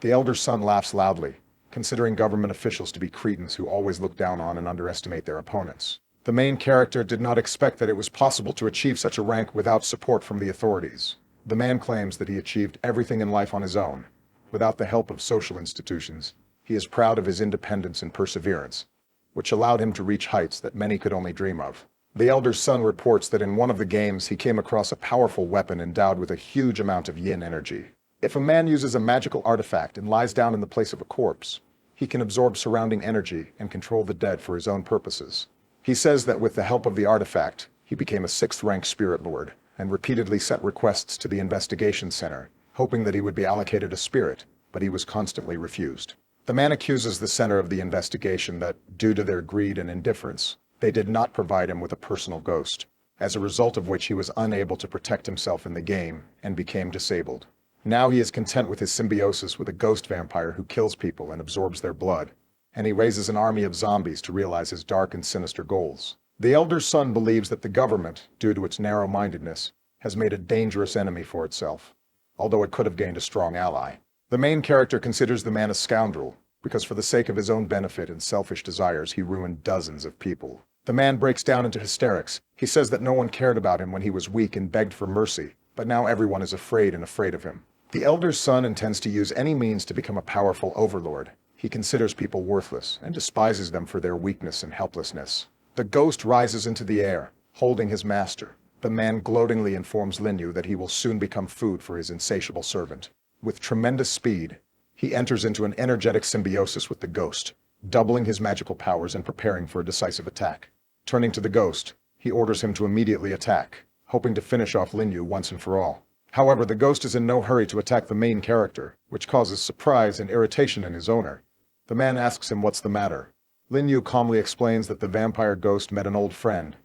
The elder son laughs loudly, considering government officials to be cretins who always look down on and underestimate their opponents. The main character did not expect that it was possible to achieve such a rank without support from the authorities. The man claims that he achieved everything in life on his own, without the help of social institutions. He is proud of his independence and perseverance, which allowed him to reach heights that many could only dream of. The elder son reports that in one of the games he came across a powerful weapon endowed with a huge amount of yin energy. If a man uses a magical artifact and lies down in the place of a corpse, he can absorb surrounding energy and control the dead for his own purposes. He says that with the help of the artifact, he became a 6th-rank spirit lord and repeatedly sent requests to the investigation center, hoping that he would be allocated a spirit, but he was constantly refused. The man accuses the center of the investigation that, due to their greed and indifference, they did not provide him with a personal ghost, as a result of which he was unable to protect himself in the game and became disabled. Now he is content with his symbiosis with a ghost vampire who kills people and absorbs their blood, and he raises an army of zombies to realize his dark and sinister goals. The elder son believes that the government, due to its narrow-mindedness, has made a dangerous enemy for itself, although it could have gained a strong ally. The main character considers the man a scoundrel, because for the sake of his own benefit and selfish desires he ruined dozens of people. The man breaks down into hysterics. He says that no one cared about him when he was weak and begged for mercy, but now everyone is afraid of him. The elder son intends to use any means to become a powerful overlord. He considers people worthless and despises them for their weakness and helplessness. The ghost rises into the air, holding his master. The man gloatingly informs Linyu that he will soon become food for his insatiable servant. With tremendous speed, he enters into an energetic symbiosis with the ghost, doubling his magical powers and preparing for a decisive attack. Turning to the ghost, he orders him to immediately attack, hoping to finish off Linyu once and for all. However, the ghost is in no hurry to attack the main character, which causes surprise and irritation in his owner. The man asks him what's the matter. Linyu calmly explains that the vampire ghost met an old friend,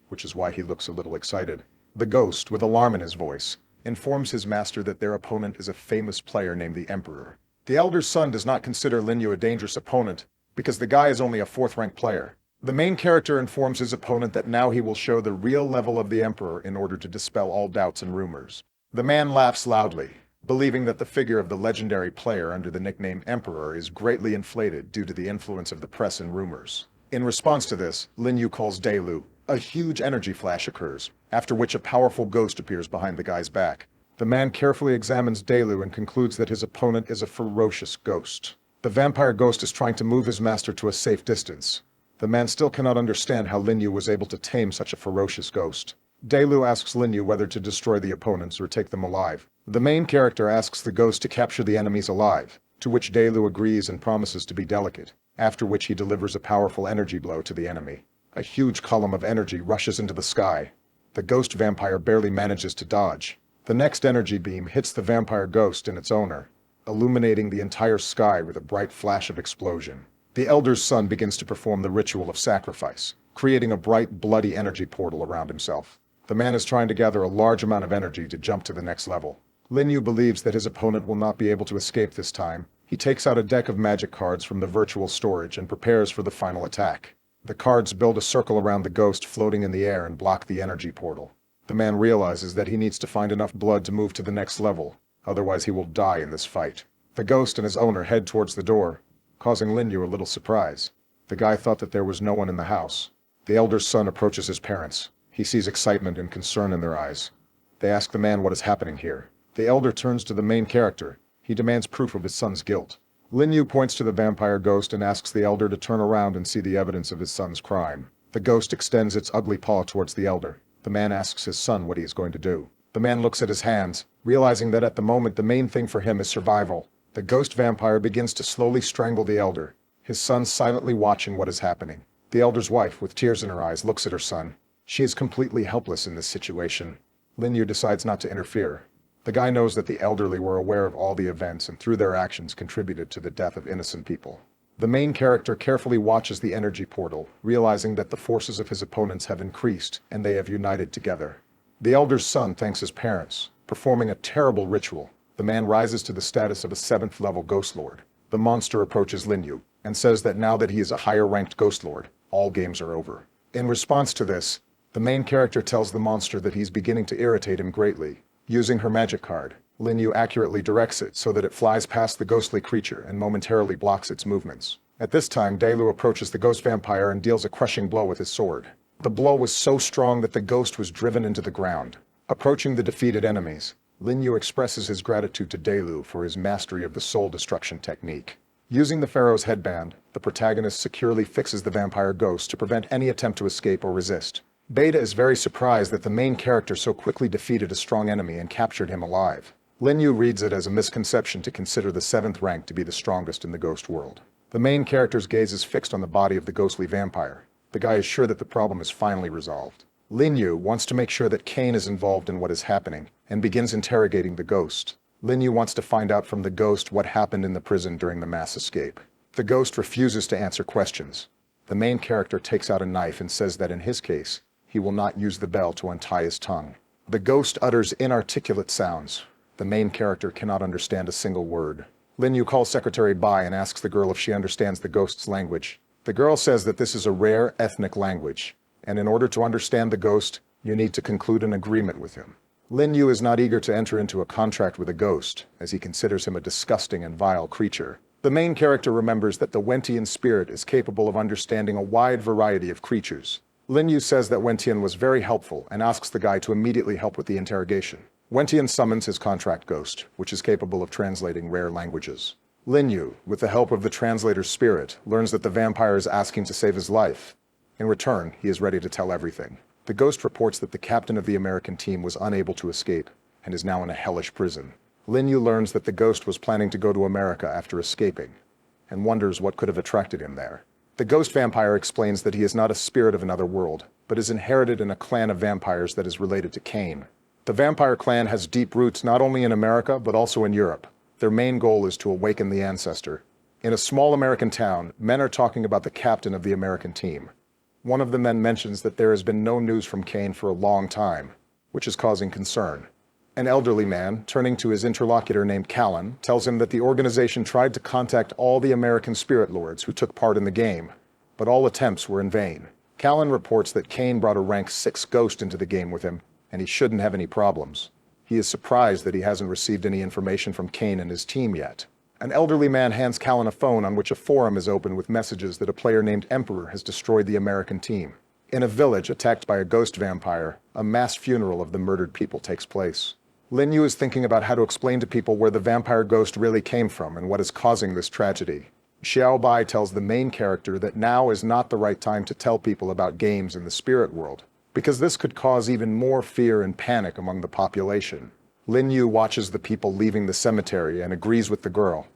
which is why he looks a little excited. The ghost, with alarm in his voice, informs his master that their opponent is a famous player named the Emperor. The elder son does not consider Linyu a dangerous opponent, because the guy is only a 4th-rank player. The main character informs his opponent that now he will show the real level of the Emperor in order to dispel all doubts and rumors. The man laughs loudly, believing that the figure of the legendary player under the nickname Emperor is greatly inflated due to the influence of the press and rumors. In response to this, Linyu calls Delu. A huge energy flash occurs, after which a powerful ghost appears behind the guy's back. The man carefully examines Delu and concludes that his opponent is a ferocious ghost. The vampire ghost is trying to move his master to a safe distance. The man still cannot understand how Linyu was able to tame such a ferocious ghost. Delu asks Linyu whether to destroy the opponents or take them alive. The main character asks the ghost to capture the enemies alive, to which Delu agrees and promises to be delicate, after which he delivers a powerful energy blow to the enemy. A huge column of energy rushes into the sky. The ghost vampire barely manages to dodge. The next energy beam hits the vampire ghost and its owner, illuminating the entire sky with a bright flash of explosion. The elder's son begins to perform the ritual of sacrifice, creating a bright, bloody energy portal around himself. The man is trying to gather a large amount of energy to jump to the next level. Linyu believes that his opponent will not be able to escape this time. He takes out a deck of magic cards from the virtual storage and prepares for the final attack. The cards build a circle around the ghost floating in the air and block the energy portal. The man realizes that he needs to find enough blood to move to the next level, otherwise he will die in this fight. The ghost and his owner head towards the door, causing Linyu a little surprise. The guy thought that there was no one in the house. The elder son approaches his parents. He sees excitement and concern in their eyes. They ask the man what is happening here. The elder turns to the main character. He demands proof of his son's guilt. Linyu points to the vampire ghost and asks the elder to turn around and see the evidence of his son's crime. The ghost extends its ugly paw towards the elder. The man asks his son what he is going to do. The man looks at his hands, realizing that at the moment the main thing for him is survival. The ghost vampire begins to slowly strangle the elder, his son silently watching what is happening. The elder's wife, with tears in her eyes, looks at her son. She is completely helpless in this situation. Linyu decides not to interfere. The guy knows that the elderly were aware of all the events and through their actions contributed to the death of innocent people. The main character carefully watches the energy portal, realizing that the forces of his opponents have increased and they have united together. The elder's son thanks his parents, performing a terrible ritual. The man rises to the status of a 7th-level Ghost Lord. The monster approaches Linyu and says that now that he is a higher-ranked Ghost Lord, all games are over. In response to this, the main character tells the monster that he's beginning to irritate him greatly. Using her magic card, Lin Yu accurately directs it so that it flies past the ghostly creature and momentarily blocks its movements. At this time, Delu approaches the ghost vampire and deals a crushing blow with his sword. The blow was so strong that the ghost was driven into the ground. Approaching the defeated enemies, Lin Yu expresses his gratitude to Delu for his mastery of the soul destruction technique. Using the Pharaoh's headband, the protagonist securely fixes the vampire ghost to prevent any attempt to escape or resist. Beta is very surprised that the main character so quickly defeated a strong enemy and captured him alive. Lin Yu reads it as a misconception to consider the 7th rank to be the strongest in the ghost world. The main character's gaze is fixed on the body of the ghostly vampire. The guy is sure that the problem is finally resolved. Lin Yu wants to make sure that Kane is involved in what is happening and begins interrogating the ghost. Lin Yu wants to find out from the ghost what happened in the prison during the mass escape. The ghost refuses to answer questions. The main character takes out a knife and says that in his case, he will not use the bell to untie his tongue. The ghost utters inarticulate sounds. The main character cannot understand a single word. Lin Yu calls Secretary Bai and asks the girl if she understands the ghost's language. The girl says that this is a rare ethnic language, and in order to understand the ghost, you need to conclude an agreement with him. Lin Yu is not eager to enter into a contract with a ghost, as he considers him a disgusting and vile creature. The main character remembers that the Wentian spirit is capable of understanding a wide variety of creatures. Lin Yu says that Wentian was very helpful and asks the guy to immediately help with the interrogation. Wentian summons his contract ghost, which is capable of translating rare languages. Lin Yu, with the help of the translator's spirit, learns that the vampire is asking to save his life. In return, he is ready to tell everything. The ghost reports that the captain of the American team was unable to escape and is now in a hellish prison. Lin Yu learns that the ghost was planning to go to America after escaping and wonders what could have attracted him there. The ghost vampire explains that he is not a spirit of another world, but is inherited in a clan of vampires that is related to Kane. The vampire clan has deep roots not only in America but also in Europe. Their main goal is to awaken the ancestor. In a small American town, men are talking about the captain of the American team. One of the men mentions that there has been no news from Kane for a long time, which is causing concern. An elderly man, turning to his interlocutor named Callan, tells him that the organization tried to contact all the American spirit lords who took part in the game, but all attempts were in vain. Callan reports that Kane brought a rank 6 ghost into the game with him, and he shouldn't have any problems. He is surprised that he hasn't received any information from Kane and his team yet. An elderly man hands Callan a phone on which a forum is open with messages that a player named Emperor has destroyed the American team. In a village attacked by a ghost vampire, a mass funeral of the murdered people takes place. Lin Yu is thinking about how to explain to people where the vampire ghost really came from and what is causing this tragedy. Xiao Bai tells the main character that now is not the right time to tell people about games in the spirit world, because this could cause even more fear and panic among the population. Lin Yu watches the people leaving the cemetery and agrees with the girl.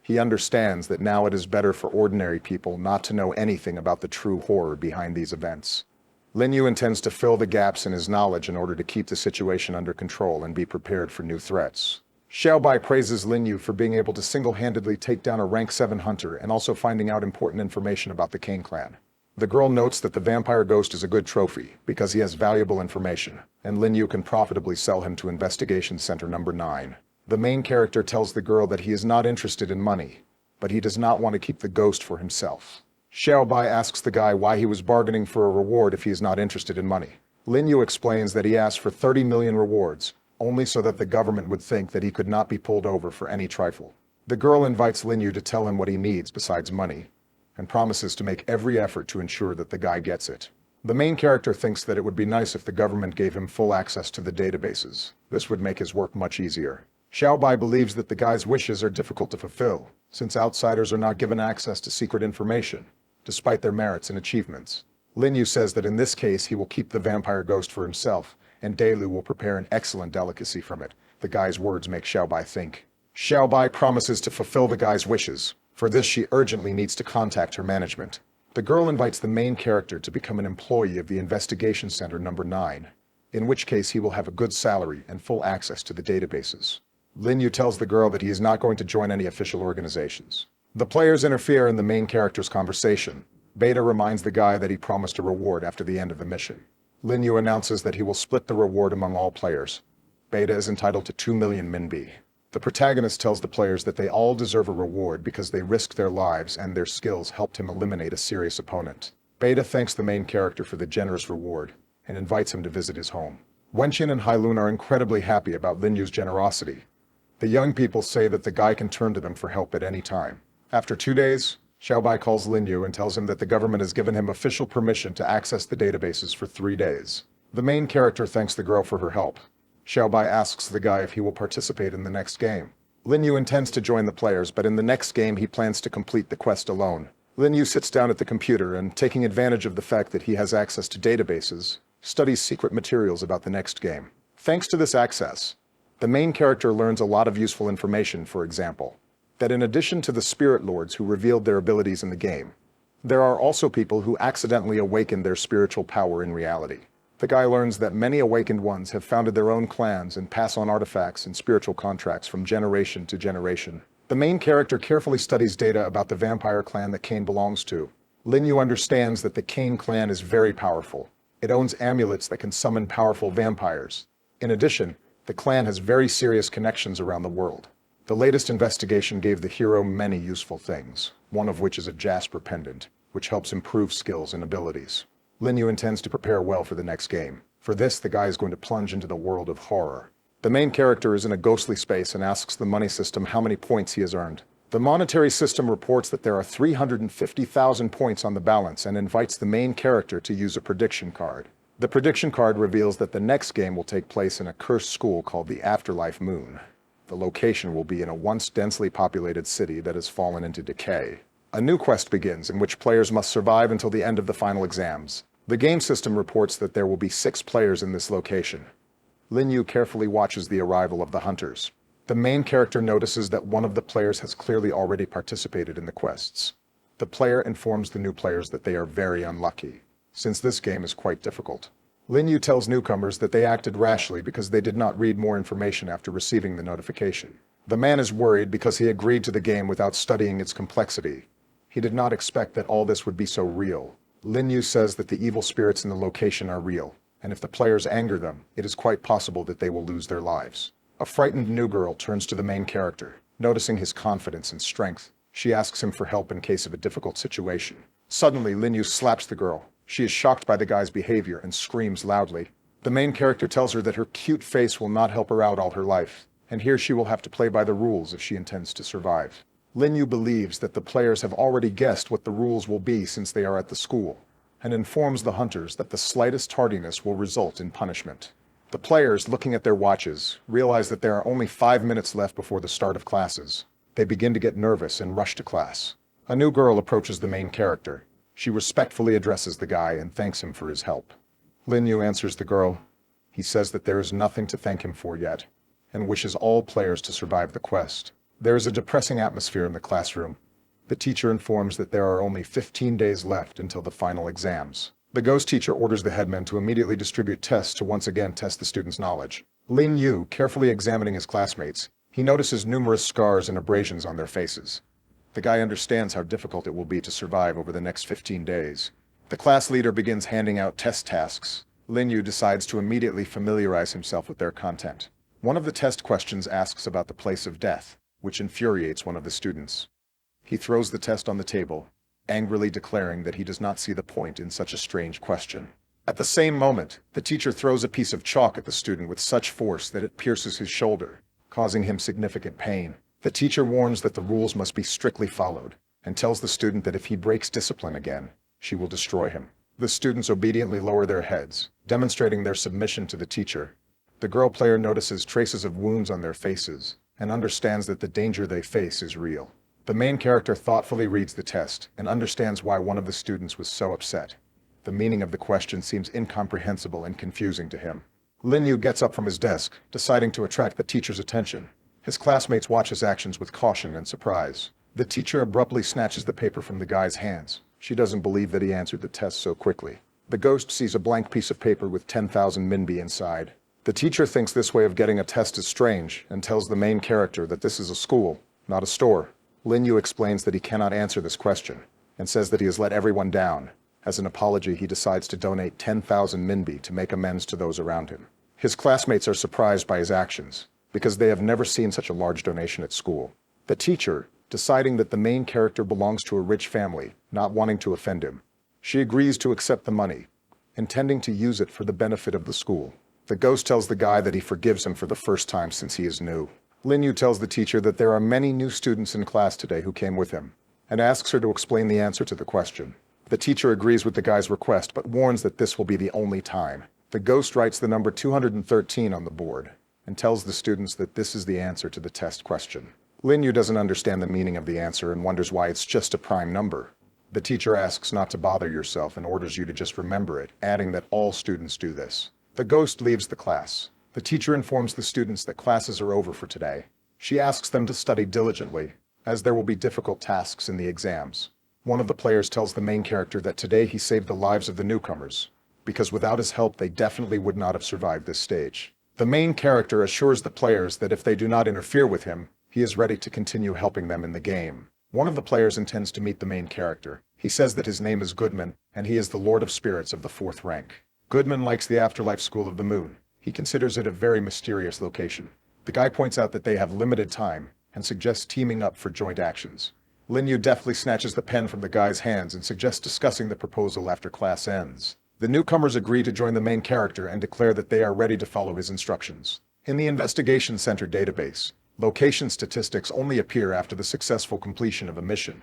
He understands that now it is better for ordinary people not to know anything about the true horror behind these events. Lin Yu intends to fill the gaps in his knowledge in order to keep the situation under control and be prepared for new threats. Xiao Bai praises Lin Yu for being able to single-handedly take down a rank 7 hunter and also finding out important information about the Kane clan. The girl notes that the vampire ghost is a good trophy because he has valuable information, and Lin Yu can profitably sell him to Investigation Center number 9. The main character tells the girl that he is not interested in money, but he does not want to keep the ghost for himself. Xiao Bai asks the guy why he was bargaining for a reward if he is not interested in money. Lin Yu explains that he asked for 30 million rewards, only so that the government would think that he could not be pulled over for any trifle. The girl invites Lin Yu to tell him what he needs besides money, and promises to make every effort to ensure that the guy gets it. The main character thinks that it would be nice if the government gave him full access to the databases. This would make his work much easier. Xiao Bai believes that the guy's wishes are difficult to fulfill, since outsiders are not given access to secret information, despite their merits and achievements. Lin Yu says that in this case he will keep the vampire ghost for himself, and Delu will prepare an excellent delicacy from it. The guy's words make Xiao Bai think. Xiao Bai promises to fulfill the guy's wishes. For this, she urgently needs to contact her management. The girl invites the main character to become an employee of the Investigation Center number 9, in which case he will have a good salary and full access to the databases. Lin Yu tells the girl that he is not going to join any official organizations. The players interfere in the main character's conversation. Beta reminds the guy that he promised a reward after the end of the mission. Lin Yu announces that he will split the reward among all players. Beta is entitled to 2 million Minbi. The protagonist tells the players that they all deserve a reward because they risked their lives and their skills helped him eliminate a serious opponent. Beta thanks the main character for the generous reward and invites him to visit his home. Wenqian and Hailun are incredibly happy about Lin Yu's generosity. The young people say that the guy can turn to them for help at any time. After 2 days, Xiaobai calls Lin Yu and tells him that the government has given him official permission to access the databases for 3 days. The main character thanks the girl for her help. Xiaobai asks the guy if he will participate in the next game. Lin Yu intends to join the players, but in the next game he plans to complete the quest alone. Lin Yu sits down at the computer and, taking advantage of the fact that he has access to databases, studies secret materials about the next game. Thanks to this access, the main character learns a lot of useful information. For example, that in addition to the spirit lords who revealed their abilities in the game, there are also people who accidentally awaken their spiritual power in reality. The guy learns that many awakened ones have founded their own clans and pass on artifacts and spiritual contracts from generation to generation. The main character carefully studies data about the vampire clan that Cain belongs to. Lin Yu understands that the Cain clan is very powerful. It owns amulets that can summon powerful vampires. In addition, the clan has very serious connections around the world. The latest investigation gave the hero many useful things, one of which is a jasper pendant, which helps improve skills and abilities. Lin Yu intends to prepare well for the next game. For this, the guy is going to plunge into the world of horror. The main character is in a ghostly space and asks the money system how many points he has earned. The monetary system reports that there are 350,000 points on the balance and invites the main character to use a prediction card. The prediction card reveals that the next game will take place in a cursed school called the Afterlife Moon. The location will be in a once densely populated city that has fallen into decay. A new quest begins in which players must survive until the end of the final exams. The game system reports that there will be 6 players in this location. Lin Yu carefully watches the arrival of the hunters. The main character notices that one of the players has clearly already participated in the quests. The player informs the new players that they are very unlucky, since this game is quite difficult. Lin Yu tells newcomers that they acted rashly because they did not read more information after receiving the notification. The man is worried because he agreed to the game without studying its complexity. He did not expect that all this would be so real. Lin Yu says that the evil spirits in the location are real, and if the players anger them, it is quite possible that they will lose their lives. A frightened new girl turns to the main character. Noticing his confidence and strength, she asks him for help in case of a difficult situation. Suddenly, Lin Yu slaps the girl. She is shocked by the guy's behavior and screams loudly. The main character tells her that her cute face will not help her out all her life, and here she will have to play by the rules if she intends to survive. Lin Yu believes that the players have already guessed what the rules will be since they are at the school, and informs the hunters that the slightest tardiness will result in punishment. The players, looking at their watches, realize that there are only 5 minutes left before the start of classes. They begin to get nervous and rush to class. A new girl approaches the main character. She respectfully addresses the guy and thanks him for his help. Lin Yu answers the girl. He says that there is nothing to thank him for yet, and wishes all players to survive the quest. There is a depressing atmosphere in the classroom. The teacher informs that there are only 15 days left until the final exams. The ghost teacher orders the headman to immediately distribute tests to once again test the students' knowledge. Lin Yu, carefully examining his classmates, he notices numerous scars and abrasions on their faces. The guy understands how difficult it will be to survive over the next 15 days. The class leader begins handing out test tasks. Lin Yu decides to immediately familiarize himself with their content. One of the test questions asks about the place of death, which infuriates one of the students. He throws the test on the table, angrily declaring that he does not see the point in such a strange question. At the same moment, the teacher throws a piece of chalk at the student with such force that it pierces his shoulder, causing him significant pain. The teacher warns that the rules must be strictly followed, and tells the student that if he breaks discipline again, she will destroy him. The students obediently lower their heads, demonstrating their submission to the teacher. The girl player notices traces of wounds on their faces, and understands that the danger they face is real. The main character thoughtfully reads the test and understands why one of the students was so upset. The meaning of the question seems incomprehensible and confusing to him. Lin Yu gets up from his desk, deciding to attract the teacher's attention. His classmates watch his actions with caution and surprise. The teacher abruptly snatches the paper from the guy's hands. She doesn't believe that he answered the test so quickly. The ghost sees a blank piece of paper with 10,000 minbi inside. The teacher thinks this way of getting a test is strange and tells the main character that this is a school, not a store. Lin Yu explains that he cannot answer this question and says that he has let everyone down. As an apology, he decides to donate 10,000 minbi to make amends to those around him. His classmates are surprised by his actions because they have never seen such a large donation at school. The teacher, deciding that the main character belongs to a rich family, not wanting to offend him, she agrees to accept the money, intending to use it for the benefit of the school. The ghost tells the guy that he forgives him for the first time since he is new. Lin Yu tells the teacher that there are many new students in class today who came with him, and asks her to explain the answer to the question. The teacher agrees with the guy's request, but warns that this will be the only time. The ghost writes the number 213 on the board, and tells the students that this is the answer to the test question. Lin Yu doesn't understand the meaning of the answer and wonders why it's just a prime number. The teacher asks not to bother yourself and orders you to just remember it, adding that all students do this. The ghost leaves the class. The teacher informs the students that classes are over for today. She asks them to study diligently, as there will be difficult tasks in the exams. One of the players tells the main character that today he saved the lives of the newcomers, because without his help they definitely would not have survived this stage. The main character assures the players that if they do not interfere with him, he is ready to continue helping them in the game. One of the players intends to meet the main character. He says that his name is Goodman, and he is the Lord of Spirits of the 4th rank. Goodman likes the Afterlife School of the Moon. He considers it a very mysterious location. The guy points out that they have limited time, and suggests teaming up for joint actions. Lin Yu deftly snatches the pen from the guy's hands and suggests discussing the proposal after class ends. The newcomers agree to join the main character and declare that they are ready to follow his instructions. In the Investigation Center database, location statistics only appear after the successful completion of a mission.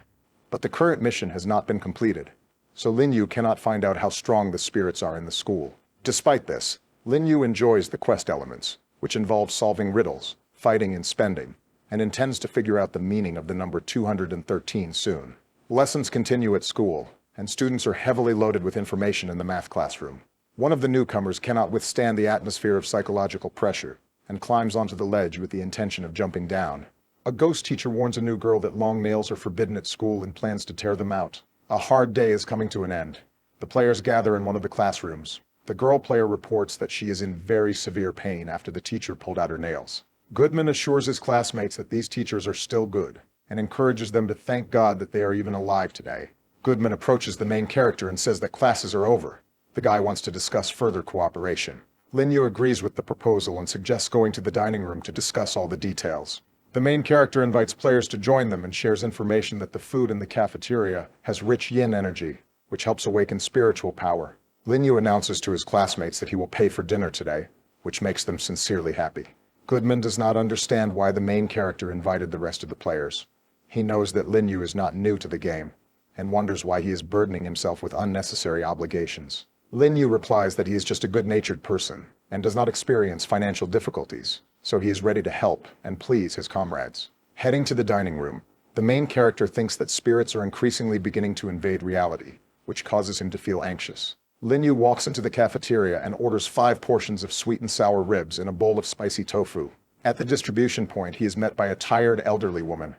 But the current mission has not been completed, so Lin Yu cannot find out how strong the spirits are in the school. Despite this, Lin Yu enjoys the quest elements, which involve solving riddles, fighting and spending, and intends to figure out the meaning of the number 213 soon. Lessons continue at school, and students are heavily loaded with information in the math classroom. One of the newcomers cannot withstand the atmosphere of psychological pressure, and climbs onto the ledge with the intention of jumping down. A ghost teacher warns a new girl that long nails are forbidden at school and plans to tear them out. A hard day is coming to an end. The players gather in one of the classrooms. The girl player reports that she is in very severe pain after the teacher pulled out her nails. Goodman assures his classmates that these teachers are still good, and encourages them to thank God that they are even alive today. Goodman approaches the main character and says that classes are over. The guy wants to discuss further cooperation. Lin Yu agrees with the proposal and suggests going to the dining room to discuss all the details. The main character invites players to join them and shares information that the food in the cafeteria has rich yin energy, which helps awaken spiritual power. Lin Yu announces to his classmates that he will pay for dinner today, which makes them sincerely happy. Goodman does not understand why the main character invited the rest of the players. He knows that Lin Yu is not new to the game, and wonders why he is burdening himself with unnecessary obligations. Lin Yu replies that he is just a good-natured person, and does not experience financial difficulties, so he is ready to help and please his comrades. Heading to the dining room, the main character thinks that spirits are increasingly beginning to invade reality, which causes him to feel anxious. Lin Yu walks into the cafeteria and orders 5 portions of sweet and sour ribs in a bowl of spicy tofu. At the distribution point, he is met by a tired elderly woman,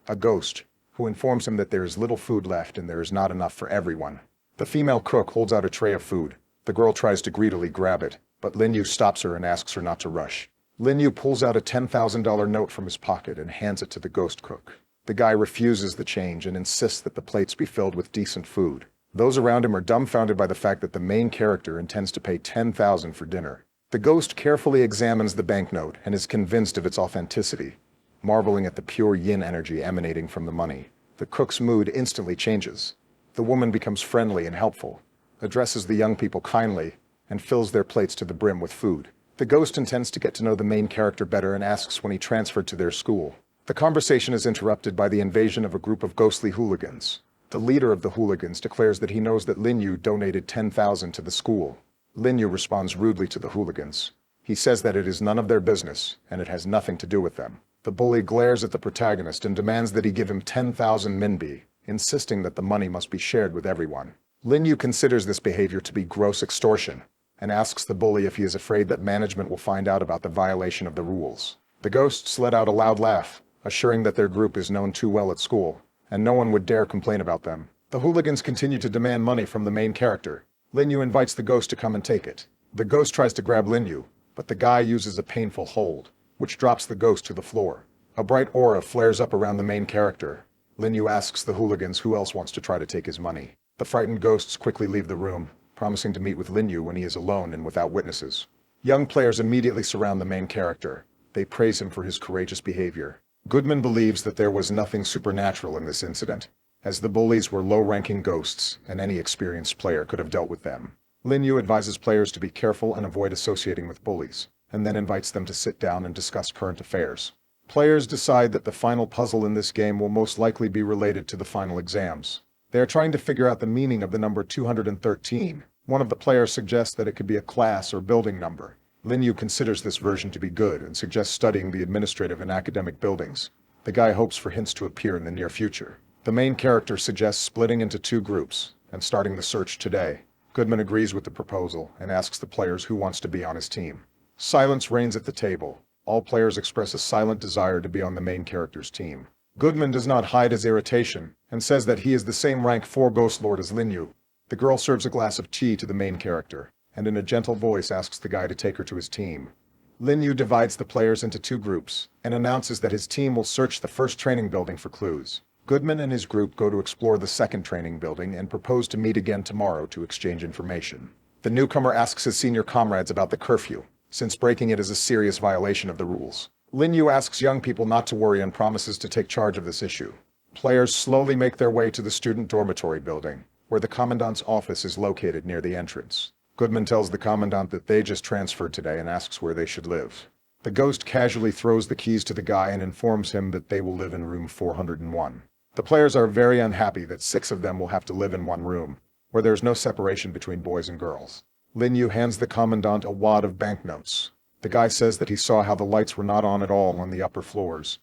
a ghost, who informs him that there is little food left and there is not enough for everyone. The female cook holds out a tray of food. The girl tries to greedily grab it, but Lin Yu stops her and asks her not to rush. Lin Yu pulls out a $10,000 note from his pocket and hands it to the ghost cook. The guy refuses the change and insists that the plates be filled with decent food. Those around him are dumbfounded by the fact that the main character intends to pay $10,000 for dinner. The ghost carefully examines the banknote and is convinced of its authenticity, marveling at the pure yin energy emanating from the money. The cook's mood instantly changes. The woman becomes friendly and helpful, addresses the young people kindly, and fills their plates to the brim with food. The ghost intends to get to know the main character better and asks when he transferred to their school. The conversation is interrupted by the invasion of a group of ghostly hooligans. The leader of the hooligans declares that he knows that Lin Yu donated $10,000 to the school. Lin Yu responds rudely to the hooligans. He says that it is none of their business, and it has nothing to do with them. The bully glares at the protagonist and demands that he give him 10,000 minbi, insisting that the money must be shared with everyone. Lin Yu considers this behavior to be gross extortion, and asks the bully if he is afraid that management will find out about the violation of the rules. The ghosts let out a loud laugh, assuring that their group is known too well at school, and no one would dare complain about them. The hooligans continue to demand money from the main character. Lin Yu invites the ghost to come and take it. The ghost tries to grab Lin Yu, but the guy uses a painful hold, which drops the ghost to the floor. A bright aura flares up around the main character. Lin Yu asks the hooligans who else wants to try to take his money. The frightened ghosts quickly leave the room, promising to meet with Lin Yu when he is alone and without witnesses. Young players immediately surround the main character. They praise him for his courageous behavior. Goodman believes that there was nothing supernatural in this incident, as the bullies were low-ranking ghosts and any experienced player could have dealt with them. Lin Yu advises players to be careful and avoid associating with bullies, and then invites them to sit down and discuss current affairs. Players decide that the final puzzle in this game will most likely be related to the final exams. They are trying to figure out the meaning of the number 213. One of the players suggests that it could be a class or building number. Lin Yu considers this version to be good and suggests studying the administrative and academic buildings. The guy hopes for hints to appear in the near future. The main character suggests splitting into two groups and starting the search today. Goodman agrees with the proposal and asks the players who wants to be on his team. Silence reigns at the table. All players express a silent desire to be on the main character's team. Goodman does not hide his irritation and says that he is the same rank 4 Ghost Lord as Lin Yu. The girl serves a glass of tea to the main character and in a gentle voice asks the guy to take her to his team. Lin Yu divides the players into two groups and announces that his team will search the first training building for clues. Goodman and his group go to explore the second training building and propose to meet again tomorrow to exchange information. The newcomer asks his senior comrades about the curfew, since breaking it is a serious violation of the rules. Lin Yu asks young people not to worry and promises to take charge of this issue. Players slowly make their way to the student dormitory building, where the commandant's office is located near the entrance. Goodman tells the commandant that they just transferred today and asks where they should live. The ghost casually throws the keys to the guy and informs him that they will live in room 401. The players are very unhappy that 6 of them will have to live in one room, where there is no separation between boys and girls. Lin Yu hands the commandant a wad of banknotes. The guy says that he saw how the lights were not on at all on the upper floors.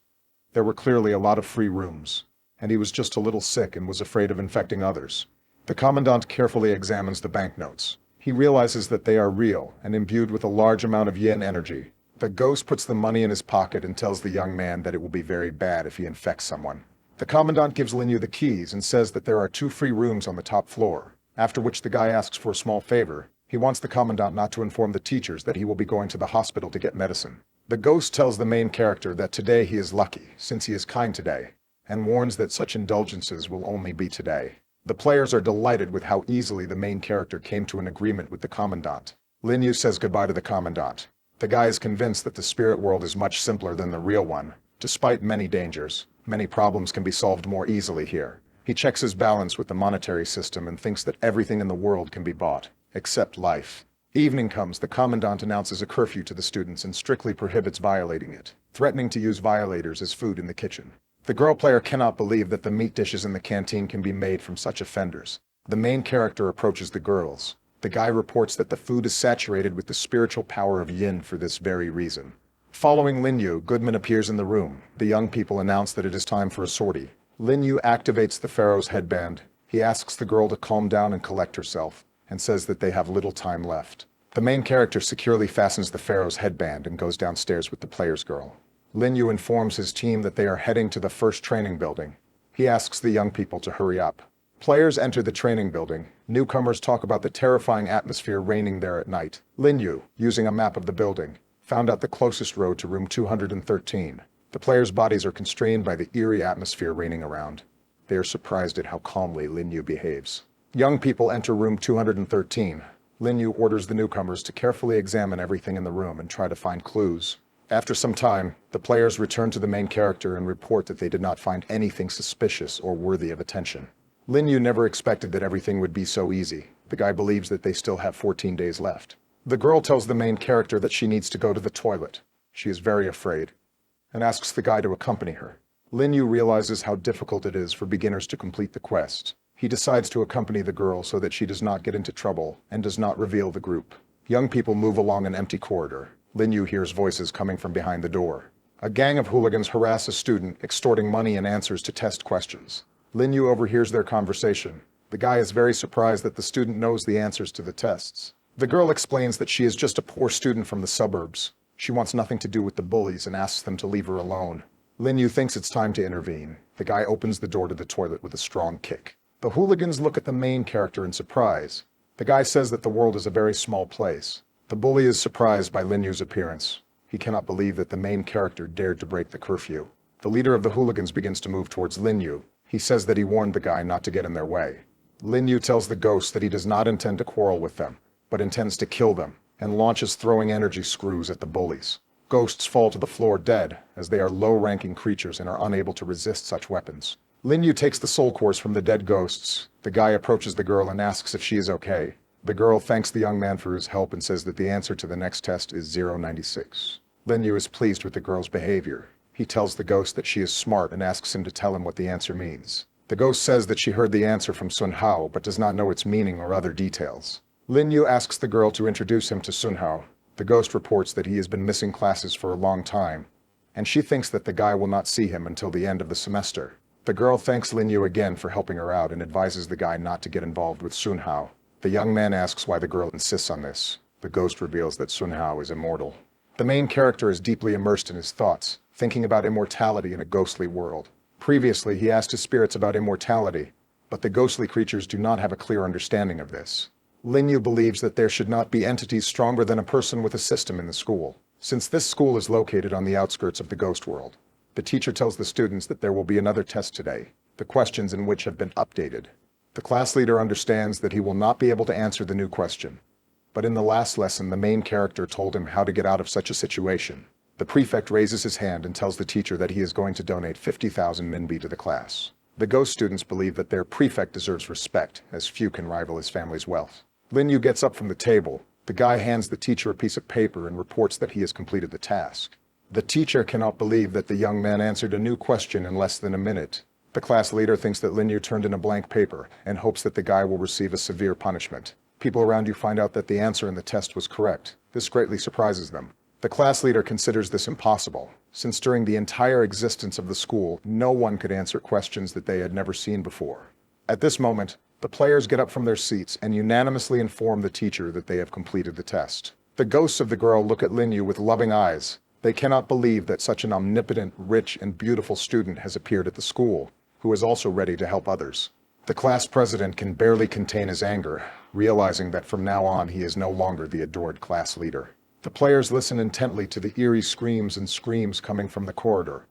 There were clearly a lot of free rooms, and he was just a little sick and was afraid of infecting others. The commandant carefully examines the banknotes. He realizes that they are real and imbued with a large amount of yin energy. The ghost puts the money in his pocket and tells the young man that it will be very bad if he infects someone. The commandant gives Lin Yu the keys and says that there are 2 free rooms on the top floor, after which the guy asks for a small favor. He wants the commandant not to inform the teachers that he will be going to the hospital to get medicine. The ghost tells the main character that today he is lucky, since he is kind today, and warns that such indulgences will only be today. The players are delighted with how easily the main character came to an agreement with the commandant. Lin Yu says goodbye to the commandant. The guy is convinced that the spirit world is much simpler than the real one. Despite many dangers, many problems can be solved more easily here. He checks his balance with the monetary system and thinks that everything in the world can be bought, except life. Evening comes, the commandant announces a curfew to the students and strictly prohibits violating it, threatening to use violators as food in the kitchen. The girl player cannot believe that the meat dishes in the canteen can be made from such offenders. The main character approaches the girls. The guy reports that the food is saturated with the spiritual power of yin for this very reason. Following Lin Yu, Goodman appears in the room. The young people announce that it is time for a sortie. Lin Yu activates the pharaoh's headband. He asks the girl to calm down and collect herself, and says that they have little time left. The main character securely fastens the pharaoh's headband and goes downstairs with the player's girl. Lin Yu informs his team that they are heading to the first training building. He asks the young people to hurry up. Players enter the training building. Newcomers talk about the terrifying atmosphere reigning there at night. Lin Yu, using a map of the building, found out the closest road to room 213. The players' bodies are constrained by the eerie atmosphere reigning around. They are surprised at how calmly Lin Yu behaves. Young people enter room 213. Lin Yu orders the newcomers to carefully examine everything in the room and try to find clues. After some time, the players return to the main character and report that they did not find anything suspicious or worthy of attention. Lin Yu never expected that everything would be so easy. The guy believes that they still have 14 days left. The girl tells the main character that she needs to go to the toilet. She is very afraid, and asks the guy to accompany her. Lin Yu realizes how difficult it is for beginners to complete the quest. He decides to accompany the girl so that she does not get into trouble and does not reveal the group. Young people move along an empty corridor. Lin Yu hears voices coming from behind the door. A gang of hooligans harass a student, extorting money and answers to test questions. Lin Yu overhears their conversation. The guy is very surprised that the student knows the answers to the tests. The girl explains that she is just a poor student from the suburbs. She wants nothing to do with the bullies and asks them to leave her alone. Lin Yu thinks it's time to intervene. The guy opens the door to the toilet with a strong kick. The hooligans look at the main character in surprise. The guy says that the world is a very small place. The bully is surprised by Lin Yu's appearance. He cannot believe that the main character dared to break the curfew. The leader of the hooligans begins to move towards Lin Yu. He says that he warned the guy not to get in their way. Lin Yu tells the ghost that he does not intend to quarrel with them, but intends to kill them, and launches throwing energy screws at the bullies. Ghosts fall to the floor dead, as they are low-ranking creatures and are unable to resist such weapons. Lin Yu takes the soul cores from the dead ghosts. The guy approaches the girl and asks if she is okay. The girl thanks the young man for his help and says that the answer to the next test is 096. Lin Yu is pleased with the girl's behavior. He tells the ghost that she is smart and asks him to tell him what the answer means. The ghost says that she heard the answer from Sun Hao but does not know its meaning or other details. Lin Yu asks the girl to introduce him to Sun Hao. The ghost reports that he has been missing classes for a long time, and she thinks that the guy will not see him until the end of the semester. The girl thanks Lin Yu again for helping her out and advises the guy not to get involved with Sun Hao. The young man asks why the girl insists on this. The ghost reveals that Sun Hao is immortal. The main character is deeply immersed in his thoughts, thinking about immortality in a ghostly world. Previously, he asked his spirits about immortality, but the ghostly creatures do not have a clear understanding of this. Lin Yu believes that there should not be entities stronger than a person with a system in the school. Since this school is located on the outskirts of the ghost world, the teacher tells the students that there will be another test today, the questions in which have been updated. The class leader understands that he will not be able to answer the new question. But in the last lesson, the main character told him how to get out of such a situation. The prefect raises his hand and tells the teacher that he is going to donate 50,000 minbi to the class. The ghost students believe that their prefect deserves respect, as few can rival his family's wealth. Lin Yu gets up from the table. The guy hands the teacher a piece of paper and reports that he has completed the task. The teacher cannot believe that the young man answered a new question in less than a minute. The class leader thinks that Lin Yu turned in a blank paper and hopes that the guy will receive a severe punishment. People around you find out that the answer in the test was correct. This greatly surprises them. The class leader considers this impossible, since during the entire existence of the school, no one could answer questions that they had never seen before. At this moment, the players get up from their seats and unanimously inform the teacher that they have completed the test. The ghosts of the girl look at Lin Yu with loving eyes. They cannot believe that such an omnipotent, rich, and beautiful student has appeared at the school, who is also ready to help others. The class president can barely contain his anger, realizing that from now on he is no longer the adored class leader. The players listen intently to the eerie screams and screams coming from the corridor.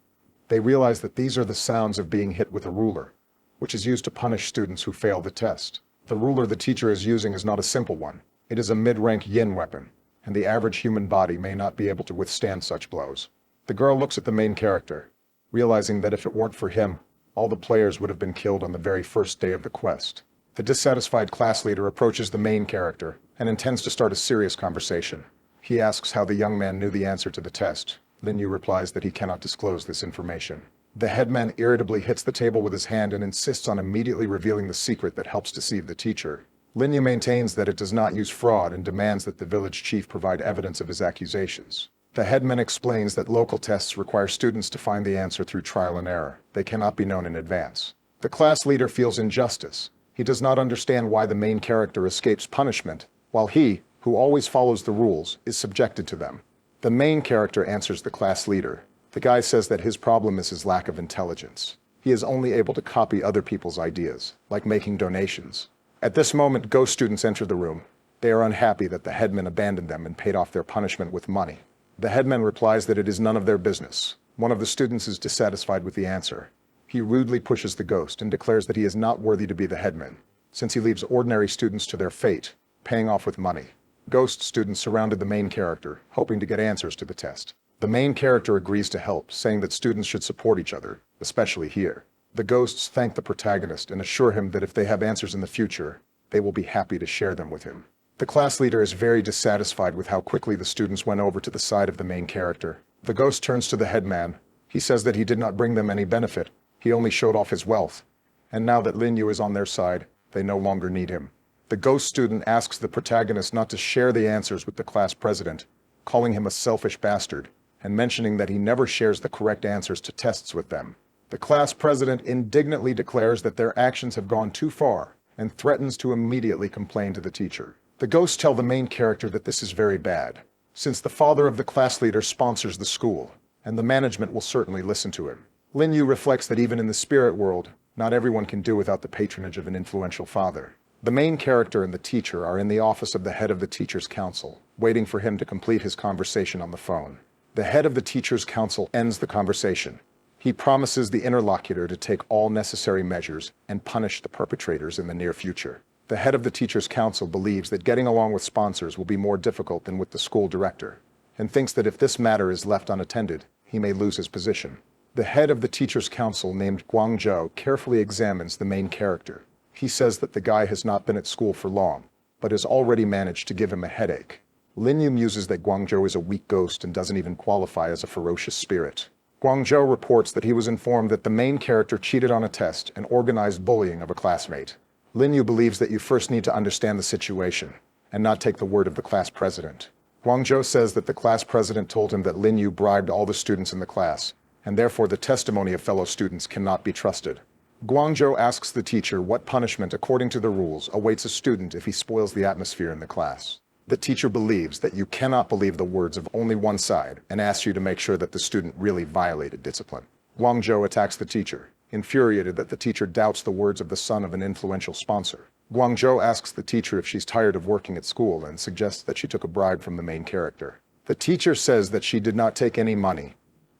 They realize that these are the sounds of being hit with a ruler, which is used to punish students who fail the test. The ruler the teacher is using is not a simple one. It is a mid-rank yin weapon, and the average human body may not be able to withstand such blows. The girl looks at the main character, realizing that if it weren't for him, all the players would have been killed on the very first day of the quest. The dissatisfied class leader approaches the main character and intends to start a serious conversation. He asks how the young man knew the answer to the test. Lin Yu replies that he cannot disclose this information. The headman irritably hits the table with his hand and insists on immediately revealing the secret that helps deceive the teacher. Lin Yu maintains that it does not use fraud and demands that the village chief provide evidence of his accusations. The headman explains that local tests require students to find the answer through trial and error. They cannot be known in advance. The class leader feels injustice. He does not understand why the main character escapes punishment, while he, who always follows the rules, is subjected to them. The main character answers the class leader. The guy says that his problem is his lack of intelligence. He is only able to copy other people's ideas, like making donations. At this moment, ghost students enter the room. They are unhappy that the headman abandoned them and paid off their punishment with money. The headman replies that it is none of their business. One of the students is dissatisfied with the answer. He rudely pushes the ghost and declares that he is not worthy to be the headman, since he leaves ordinary students to their fate, paying off with money. Ghost students surrounded the main character, hoping to get answers to the test. The main character agrees to help, saying that students should support each other, especially here. The ghosts thank the protagonist and assure him that if they have answers in the future, they will be happy to share them with him. The class leader is very dissatisfied with how quickly the students went over to the side of the main character. The ghost turns to the headman. He says that he did not bring them any benefit. He only showed off his wealth. And now that Lin Yu is on their side, they no longer need him. The ghost student asks the protagonist not to share the answers with the class president, calling him a selfish bastard, and mentioning that he never shares the correct answers to tests with them. The class president indignantly declares that their actions have gone too far and threatens to immediately complain to the teacher. The ghosts tell the main character that this is very bad, since the father of the class leader sponsors the school, and the management will certainly listen to him. Lin Yu reflects that even in the spirit world, not everyone can do without the patronage of an influential father. The main character and the teacher are in the office of the head of the teacher's council, waiting for him to complete his conversation on the phone. The head of the teacher's council ends the conversation. He promises the interlocutor to take all necessary measures and punish the perpetrators in the near future. The head of the teacher's council believes that getting along with sponsors will be more difficult than with the school director, and thinks that if this matter is left unattended, he may lose his position. The head of the teacher's council, named Guangzhou, carefully examines the main character. He says that the guy has not been at school for long, but has already managed to give him a headache. Lin Yu muses that Guangzhou is a weak ghost and doesn't even qualify as a ferocious spirit. Guangzhou reports that he was informed that the main character cheated on a test and organized bullying of a classmate. Lin Yu believes that you first need to understand the situation and not take the word of the class president. Guangzhou says that the class president told him that Lin Yu bribed all the students in the class, and therefore the testimony of fellow students cannot be trusted. Guangzhou asks the teacher what punishment, according to the rules, awaits a student if he spoils the atmosphere in the class. The teacher believes that you cannot believe the words of only one side and asks you to make sure that the student really violated discipline. Guangzhou attacks the teacher, infuriated that the teacher doubts the words of the son of an influential sponsor. Guangzhou asks the teacher if she's tired of working at school and suggests that she took a bribe from the main character. The teacher says that she did not take any money,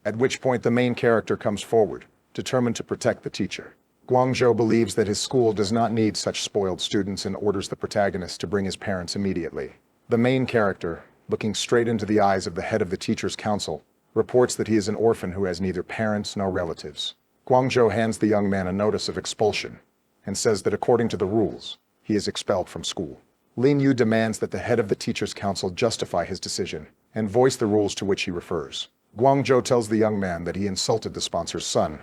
at which point the main character comes forward, determined to protect the teacher. Guangzhou believes that his school does not need such spoiled students and orders the protagonist to bring his parents immediately. The main character, looking straight into the eyes of the head of the teacher's council, reports that he is an orphan who has neither parents nor relatives. Guangzhou hands the young man a notice of expulsion and says that according to the rules, he is expelled from school. Lin Yu demands that the head of the teacher's council justify his decision and voice the rules to which he refers. Guangzhou tells the young man that he insulted the sponsor's son,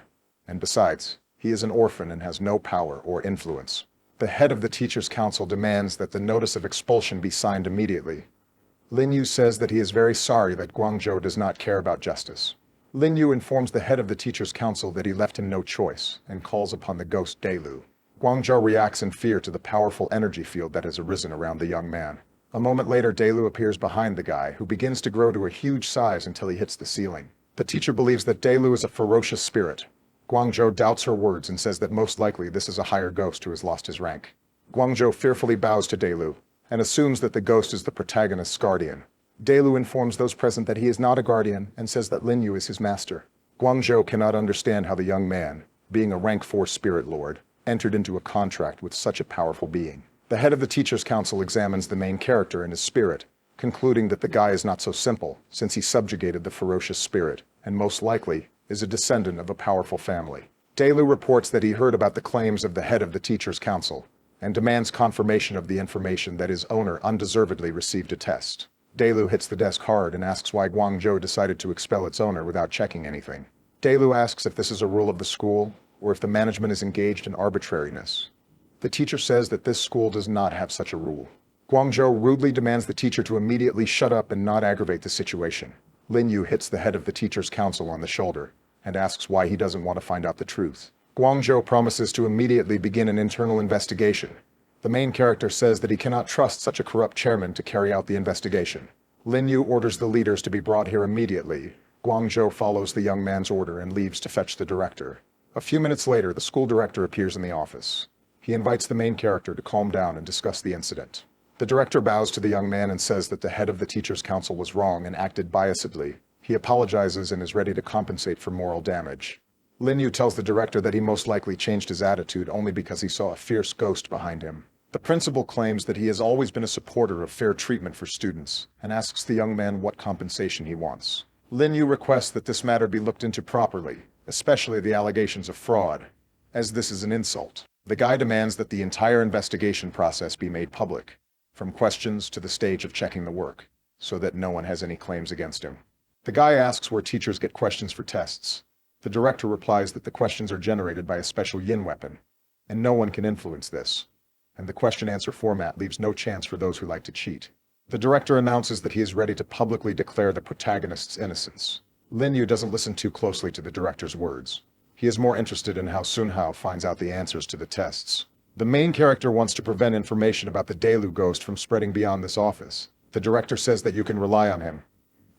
and besides, he is an orphan and has no power or influence. The head of the teacher's council demands that the notice of expulsion be signed immediately. Lin Yu says that he is very sorry that Guangzhou does not care about justice. Lin Yu informs the head of the teacher's council that he left him no choice and calls upon the ghost Delu. Guangzhou reacts in fear to the powerful energy field that has arisen around the young man. A moment later, Delu appears behind the guy, who begins to grow to a huge size until he hits the ceiling. The teacher believes that Delu is a ferocious spirit. Guangzhou doubts her words and says that most likely this is a higher ghost who has lost his rank. Guangzhou fearfully bows to Delu and assumes that the ghost is the protagonist's guardian. Delu informs those present that he is not a guardian and says that Lin Yu is his master. Guangzhou cannot understand how the young man, being a rank 4 spirit lord, entered into a contract with such a powerful being. The head of the teacher's council examines the main character and his spirit, concluding that the guy is not so simple, since he subjugated the ferocious spirit, and most likely is a descendant of a powerful family. Delu reports that he heard about the claims of the head of the teacher's council, and demands confirmation of the information that his owner undeservedly received a test. Delu hits the desk hard and asks why Guangzhou decided to expel its owner without checking anything. Delu asks if this is a rule of the school, or if the management is engaged in arbitrariness. The teacher says that this school does not have such a rule. Guangzhou rudely demands the teacher to immediately shut up and not aggravate the situation. Lin Yu hits the head of the teacher's council on the shoulder and asks why he doesn't want to find out the truth. Guangzhou promises to immediately begin an internal investigation. The main character says that he cannot trust such a corrupt chairman to carry out the investigation. Lin Yu orders the leaders to be brought here immediately. Guangzhou follows the young man's order and leaves to fetch the director. A few minutes later, the school director appears in the office. He invites the main character to calm down and discuss the incident. The director bows to the young man and says that the head of the teacher's council was wrong and acted biasedly. He apologizes and is ready to compensate for moral damage. Lin Yu tells the director that he most likely changed his attitude only because he saw a fierce ghost behind him. The principal claims that he has always been a supporter of fair treatment for students and asks the young man what compensation he wants. Lin Yu requests that this matter be looked into properly, especially the allegations of fraud, as this is an insult. The guy demands that the entire investigation process be made public, from questions to the stage of checking the work, so that no one has any claims against him. The guy asks where teachers get questions for tests. The director replies that the questions are generated by a special yin weapon, and no one can influence this, and the question-answer format leaves no chance for those who like to cheat. The director announces that he is ready to publicly declare the protagonist's innocence. Lin Yu doesn't listen too closely to the director's words. He is more interested in how Sun Hao finds out the answers to the tests. The main character wants to prevent information about the Delu ghost from spreading beyond this office. The director says that you can rely on him.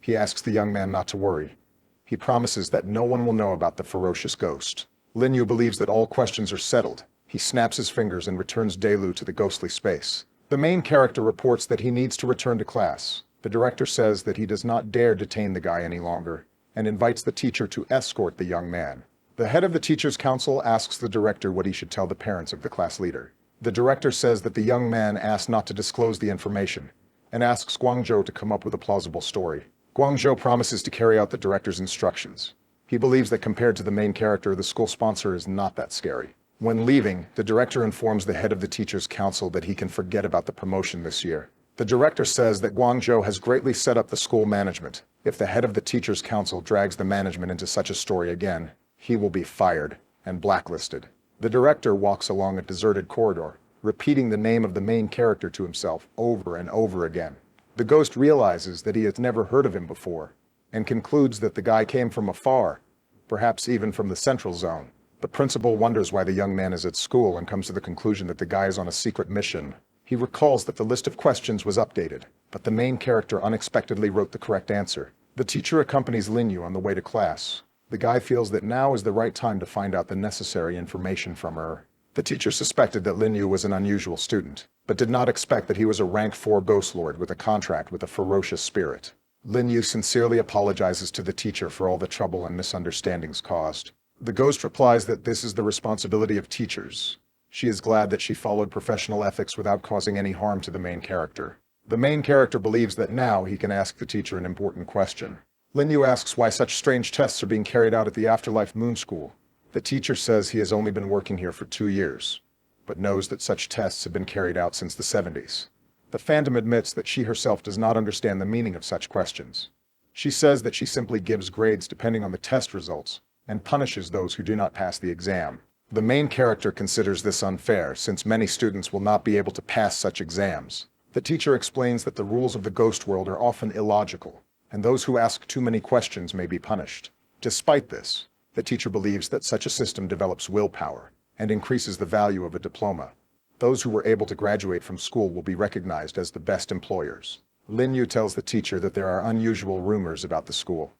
He asks the young man not to worry. He promises that no one will know about the ferocious ghost. Lin Yu believes that all questions are settled. He snaps his fingers and returns Delu to the ghostly space. The main character reports that he needs to return to class. The director says that he does not dare detain the guy any longer, and invites the teacher to escort the young man. The head of the teacher's council asks the director what he should tell the parents of the class leader. The director says that the young man asked not to disclose the information, and asks Guangzhou to come up with a plausible story. Guangzhou promises to carry out the director's instructions. He believes that compared to the main character, the school sponsor is not that scary. When leaving, the director informs the head of the teacher's council that he can forget about the promotion this year. The director says that Guangzhou has greatly set up the school management. If the head of the teachers' council drags the management into such a story again, he will be fired and blacklisted. The director walks along a deserted corridor, repeating the name of the main character to himself over and over again. The ghost realizes that he has never heard of him before, and concludes that the guy came from afar, perhaps even from the central zone. The principal wonders why the young man is at school and comes to the conclusion that the guy is on a secret mission. He recalls that the list of questions was updated, but the main character unexpectedly wrote the correct answer. The teacher accompanies Linyu on the way to class. The guy feels that now is the right time to find out the necessary information from her. The teacher suspected that Linyu was an unusual student, but did not expect that he was a rank 4 ghost lord with a contract with a ferocious spirit. Linyu sincerely apologizes to the teacher for all the trouble and misunderstandings caused. The ghost replies that this is the responsibility of teachers. She is glad that she followed professional ethics without causing any harm to the main character. The main character believes that now he can ask the teacher an important question. Linyu asks why such strange tests are being carried out at the Afterlife Moon School. The teacher says he has only been working here for 2 years, but knows that such tests have been carried out since the 70s. The fandom admits that she herself does not understand the meaning of such questions. She says that she simply gives grades depending on the test results, and punishes those who do not pass the exam. The main character considers this unfair, since many students will not be able to pass such exams. The teacher explains that the rules of the ghost world are often illogical, and those who ask too many questions may be punished. Despite this, the teacher believes that such a system develops willpower and increases the value of a diploma. Those who were able to graduate from school will be recognized as the best employers. Linyu tells the teacher that there are unusual rumors about the school.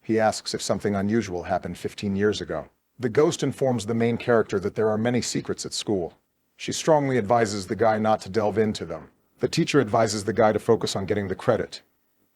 He asks if something unusual happened 15 years ago. The ghost informs the main character that there are many secrets at school. She strongly advises the guy not to delve into them. The teacher advises the guy to focus on getting the credit.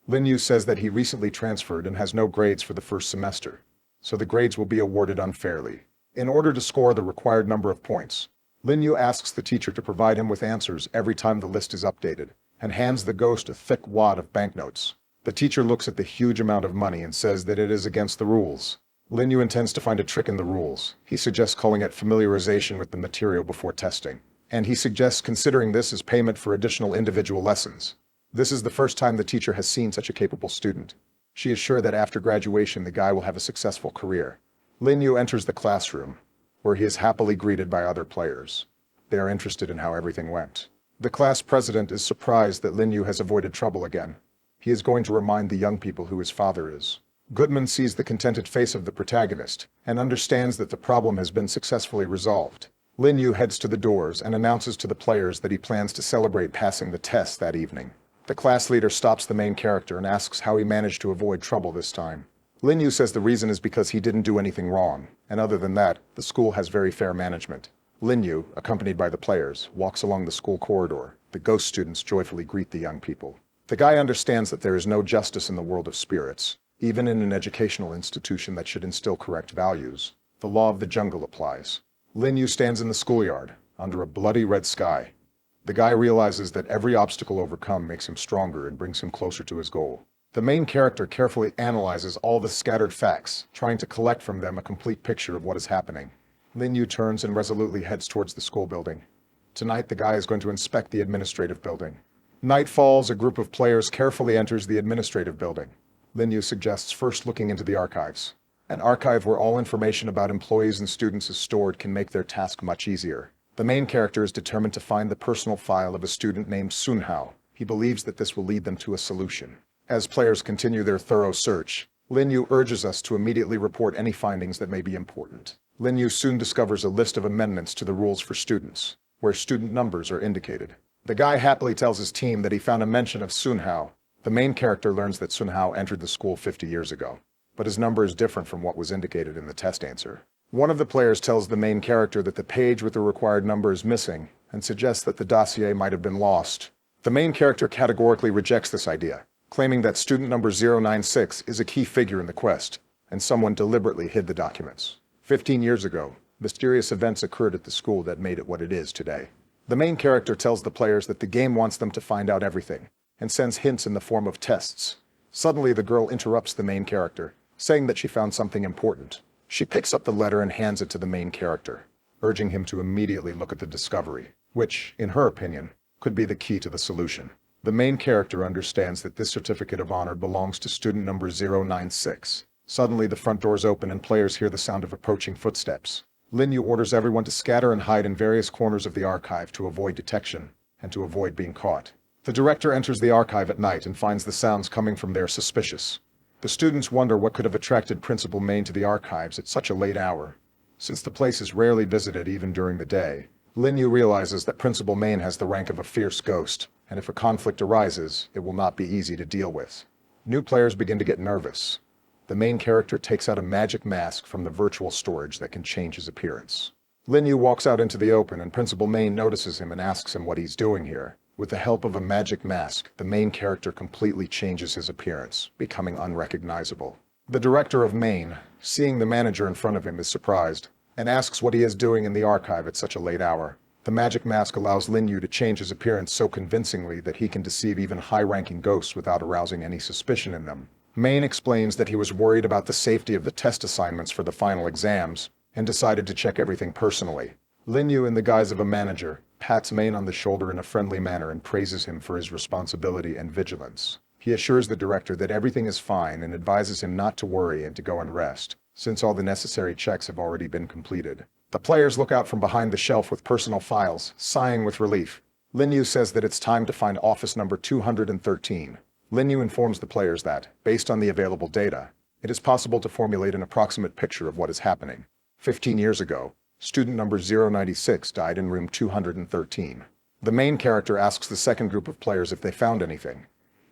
Linyu says that he recently transferred and has no grades for the first semester, so the grades will be awarded unfairly. In order to score the required number of points, Linyu asks the teacher to provide him with answers every time the list is updated, and hands the ghost a thick wad of banknotes. The teacher looks at the huge amount of money and says that it is against the rules. Linyu intends to find a trick in the rules. He suggests calling it familiarization with the material before testing, and he suggests considering this as payment for additional individual lessons. This is the first time the teacher has seen such a capable student. She is sure that after graduation the guy will have a successful career. Linyu enters the classroom, where he is happily greeted by other players. They are interested in how everything went. The class president is surprised that Linyu has avoided trouble again. He is going to remind the young people who his father is. Goodman sees the contented face of the protagonist and understands that the problem has been successfully resolved. Linyu heads to the doors and announces to the players that he plans to celebrate passing the test that evening. The class leader stops the main character and asks how he managed to avoid trouble this time. Linyu says the reason is because he didn't do anything wrong, and other than that, the school has very fair management. Linyu, accompanied by the players, walks along the school corridor. The ghost students joyfully greet the young people. The guy understands that there is no justice in the world of spirits. Even in an educational institution that should instill correct values, the law of the jungle applies. Linyu stands in the schoolyard, under a bloody red sky. The guy realizes that every obstacle overcome makes him stronger and brings him closer to his goal. The main character carefully analyzes all the scattered facts, trying to collect from them a complete picture of what is happening. Linyu turns and resolutely heads towards the school building. Tonight, the guy is going to inspect the administrative building. Night falls, a group of players carefully enters the administrative building. Linyu suggests first looking into the archives. An archive where all information about employees and students is stored can make their task much easier. The main character is determined to find the personal file of a student named Sunhao. He believes that this will lead them to a solution. As players continue their thorough search, Linyu urges us to immediately report any findings that may be important. Linyu soon discovers a list of amendments to the rules for students, where student numbers are indicated. The guy happily tells his team that he found a mention of Sunhao. The main character learns that Sunhao entered the school 50 years ago, but his number is different from what was indicated in the test answer. One of the players tells the main character that the page with the required number is missing, and suggests that the dossier might have been lost. The main character categorically rejects this idea, claiming that student number 096 is a key figure in the quest, and someone deliberately hid the documents. 15 years ago, mysterious events occurred at the school that made it what it is today. The main character tells the players that the game wants them to find out everything, and sends hints in the form of tests. Suddenly, the girl interrupts the main character, saying that she found something important. She picks up the letter and hands it to the main character, urging him to immediately look at the discovery, which, in her opinion, could be the key to the solution. The main character understands that this certificate of honor belongs to student number 096. Suddenly the front doors open and players hear the sound of approaching footsteps. Lin Yu orders everyone to scatter and hide in various corners of the archive to avoid detection and to avoid being caught. The director enters the archive at night and finds the sounds coming from there suspicious. The students wonder what could have attracted Principal Main to the archives at such a late hour. Since the place is rarely visited even during the day, Lin Yu realizes that Principal Main has the rank of a fierce ghost, and if a conflict arises, it will not be easy to deal with. New players begin to get nervous. The main character takes out a magic mask from the virtual storage that can change his appearance. Lin Yu walks out into the open and Principal Main notices him and asks him what he's doing here. With the help of a magic mask, the main character completely changes his appearance, becoming unrecognizable. The director of Main, seeing the manager in front of him, is surprised and asks what he is doing in the archive at such a late hour. The magic mask allows Lin Yu to change his appearance so convincingly that he can deceive even high-ranking ghosts without arousing any suspicion in them. Main explains that he was worried about the safety of the test assignments for the final exams and decided to check everything personally. Lin Yu, in the guise of a manager, pats Main on the shoulder in a friendly manner and praises him for his responsibility and vigilance. He assures the director that everything is fine and advises him not to worry and to go and rest, since all the necessary checks have already been completed. The players look out from behind the shelf with personal files, sighing with relief. Lin Yu says that it's time to find office number 213. Lin Yu informs the players that, based on the available data, it is possible to formulate an approximate picture of what is happening. 15 years ago, student number 096 died in room 213. The main character asks the second group of players if they found anything.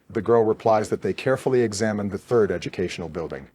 The girl replies that they carefully examined the third educational building,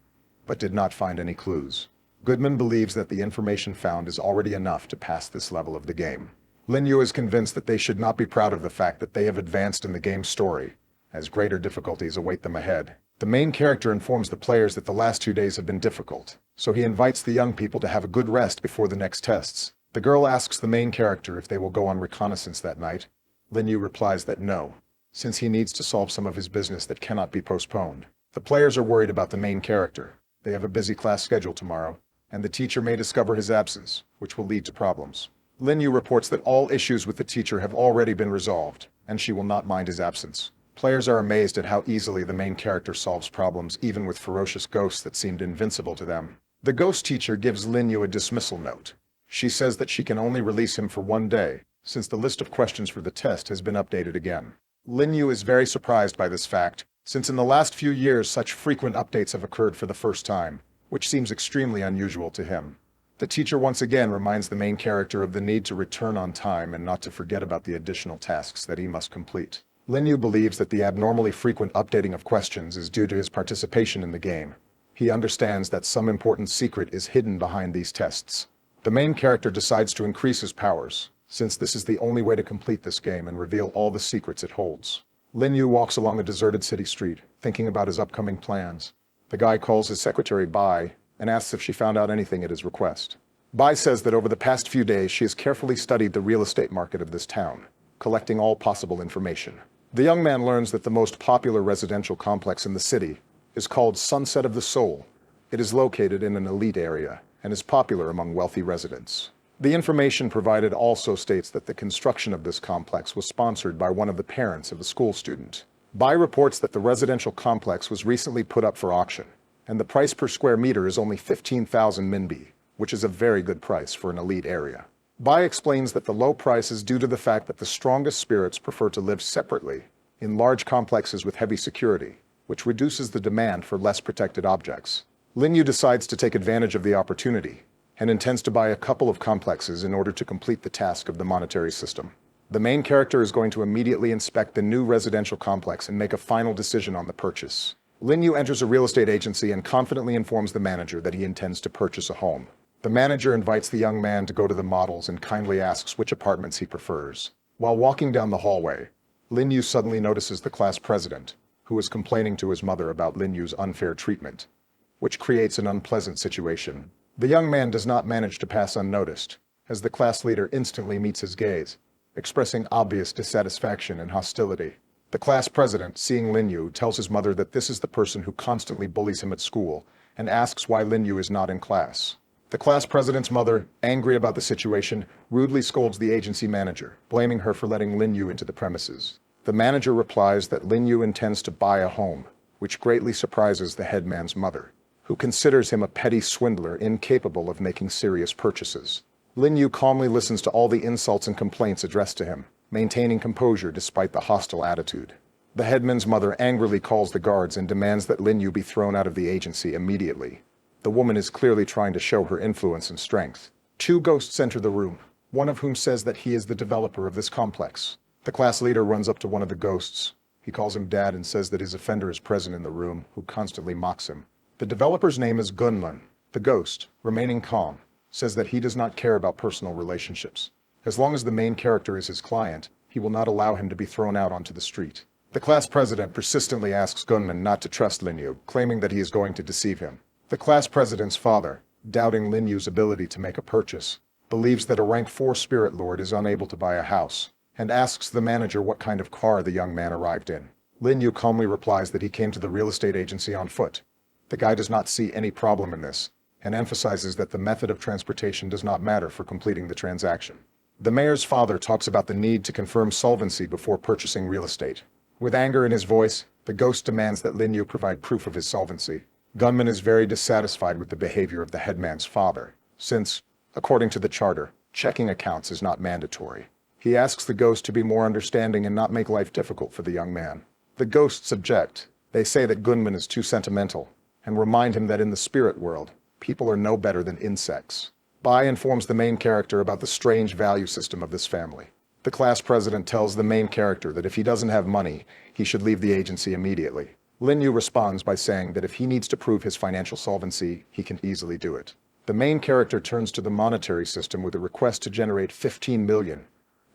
but did not find any clues. Goodman believes that the information found is already enough to pass this level of the game. Lin Yu is convinced that they should not be proud of the fact that they have advanced in the game's story, as greater difficulties await them ahead. The main character informs the players that the last 2 days have been difficult, so he invites the young people to have a good rest before the next tests. The girl asks the main character if they will go on reconnaissance that night. Lin Yu replies that no, since he needs to solve some of his business that cannot be postponed. The players are worried about the main character. They have a busy class schedule tomorrow, and the teacher may discover his absence, which will lead to problems. Lin Yu reports that all issues with the teacher have already been resolved, and she will not mind his absence. Players are amazed at how easily the main character solves problems even with ferocious ghosts that seemed invincible to them. The ghost teacher gives Lin Yu a dismissal note. She says that she can only release him for 1 day, since the list of questions for the test has been updated again. Lin Yu is very surprised by this fact, since in the last few years such frequent updates have occurred for the first time, which seems extremely unusual to him. The teacher once again reminds the main character of the need to return on time and not to forget about the additional tasks that he must complete. Lin Yu believes that the abnormally frequent updating of questions is due to his participation in the game. He understands that some important secret is hidden behind these tests. The main character decides to increase his powers, since this is the only way to complete this game and reveal all the secrets it holds. Lin Yu walks along a deserted city street, thinking about his upcoming plans. The guy calls his secretary Bai and asks if she found out anything at his request. Bai says that over the past few days she has carefully studied the real estate market of this town, collecting all possible information. The young man learns that the most popular residential complex in the city is called Sunset of the Soul. It is located in an elite area and is popular among wealthy residents. The information provided also states that the construction of this complex was sponsored by one of the parents of a school student. Bai reports that the residential complex was recently put up for auction, and the price per square meter is only 15,000 minbi, which is a very good price for an elite area. Bai explains that the low price is due to the fact that the strongest spirits prefer to live separately in large complexes with heavy security, which reduces the demand for less protected objects. Lin Yu decides to take advantage of the opportunity and intends to buy a couple of complexes in order to complete the task of the monetary system. The main character is going to immediately inspect the new residential complex and make a final decision on the purchase. Lin Yu enters a real estate agency and confidently informs the manager that he intends to purchase a home. The manager invites the young man to go to the models and kindly asks which apartments he prefers. While walking down the hallway, Lin Yu suddenly notices the class president, who is complaining to his mother about Lin Yu's unfair treatment, which creates an unpleasant situation. The young man does not manage to pass unnoticed, as the class leader instantly meets his gaze, expressing obvious dissatisfaction and hostility. The class president, seeing Lin Yu, tells his mother that this is the person who constantly bullies him at school and asks why Lin Yu is not in class. The class president's mother, angry about the situation, rudely scolds the agency manager, blaming her for letting Lin Yu into the premises. The manager replies that Lin Yu intends to buy a home, which greatly surprises the headman's mother, who considers him a petty swindler incapable of making serious purchases. Lin Yu calmly listens to all the insults and complaints addressed to him, maintaining composure despite the hostile attitude. The headman's mother angrily calls the guards and demands that Lin Yu be thrown out of the agency immediately. The woman is clearly trying to show her influence and strength. Two ghosts enter the room, one of whom says that he is the developer of this complex. The class leader runs up to one of the ghosts. He calls him Dad and says that his offender is present in the room, who constantly mocks him. The developer's name is Gunman. The ghost, remaining calm, says that he does not care about personal relationships. As long as the main character is his client, he will not allow him to be thrown out onto the street. The class president persistently asks Gunman not to trust Lin Yu, claiming that he is going to deceive him. The class president's father, doubting Lin Yu's ability to make a purchase, believes that a rank 4 spirit lord is unable to buy a house, and asks the manager what kind of car the young man arrived in. Lin Yu calmly replies that he came to the real estate agency on foot. The guy does not see any problem in this, and emphasizes that the method of transportation does not matter for completing the transaction. The mayor's father talks about the need to confirm solvency before purchasing real estate. With anger in his voice, the ghost demands that Lin Yu provide proof of his solvency. Gunman is very dissatisfied with the behavior of the headman's father, since, according to the charter, checking accounts is not mandatory. He asks the ghost to be more understanding and not make life difficult for the young man. The ghosts object. They say that Gunman is too sentimental, and remind him that in the spirit world, people are no better than insects. Bai informs the main character about the strange value system of this family. The class president tells the main character that if he doesn't have money, he should leave the agency immediately. Lin Yu responds by saying that if he needs to prove his financial solvency, he can easily do it. The main character turns to the monetary system with a request to generate 15 million.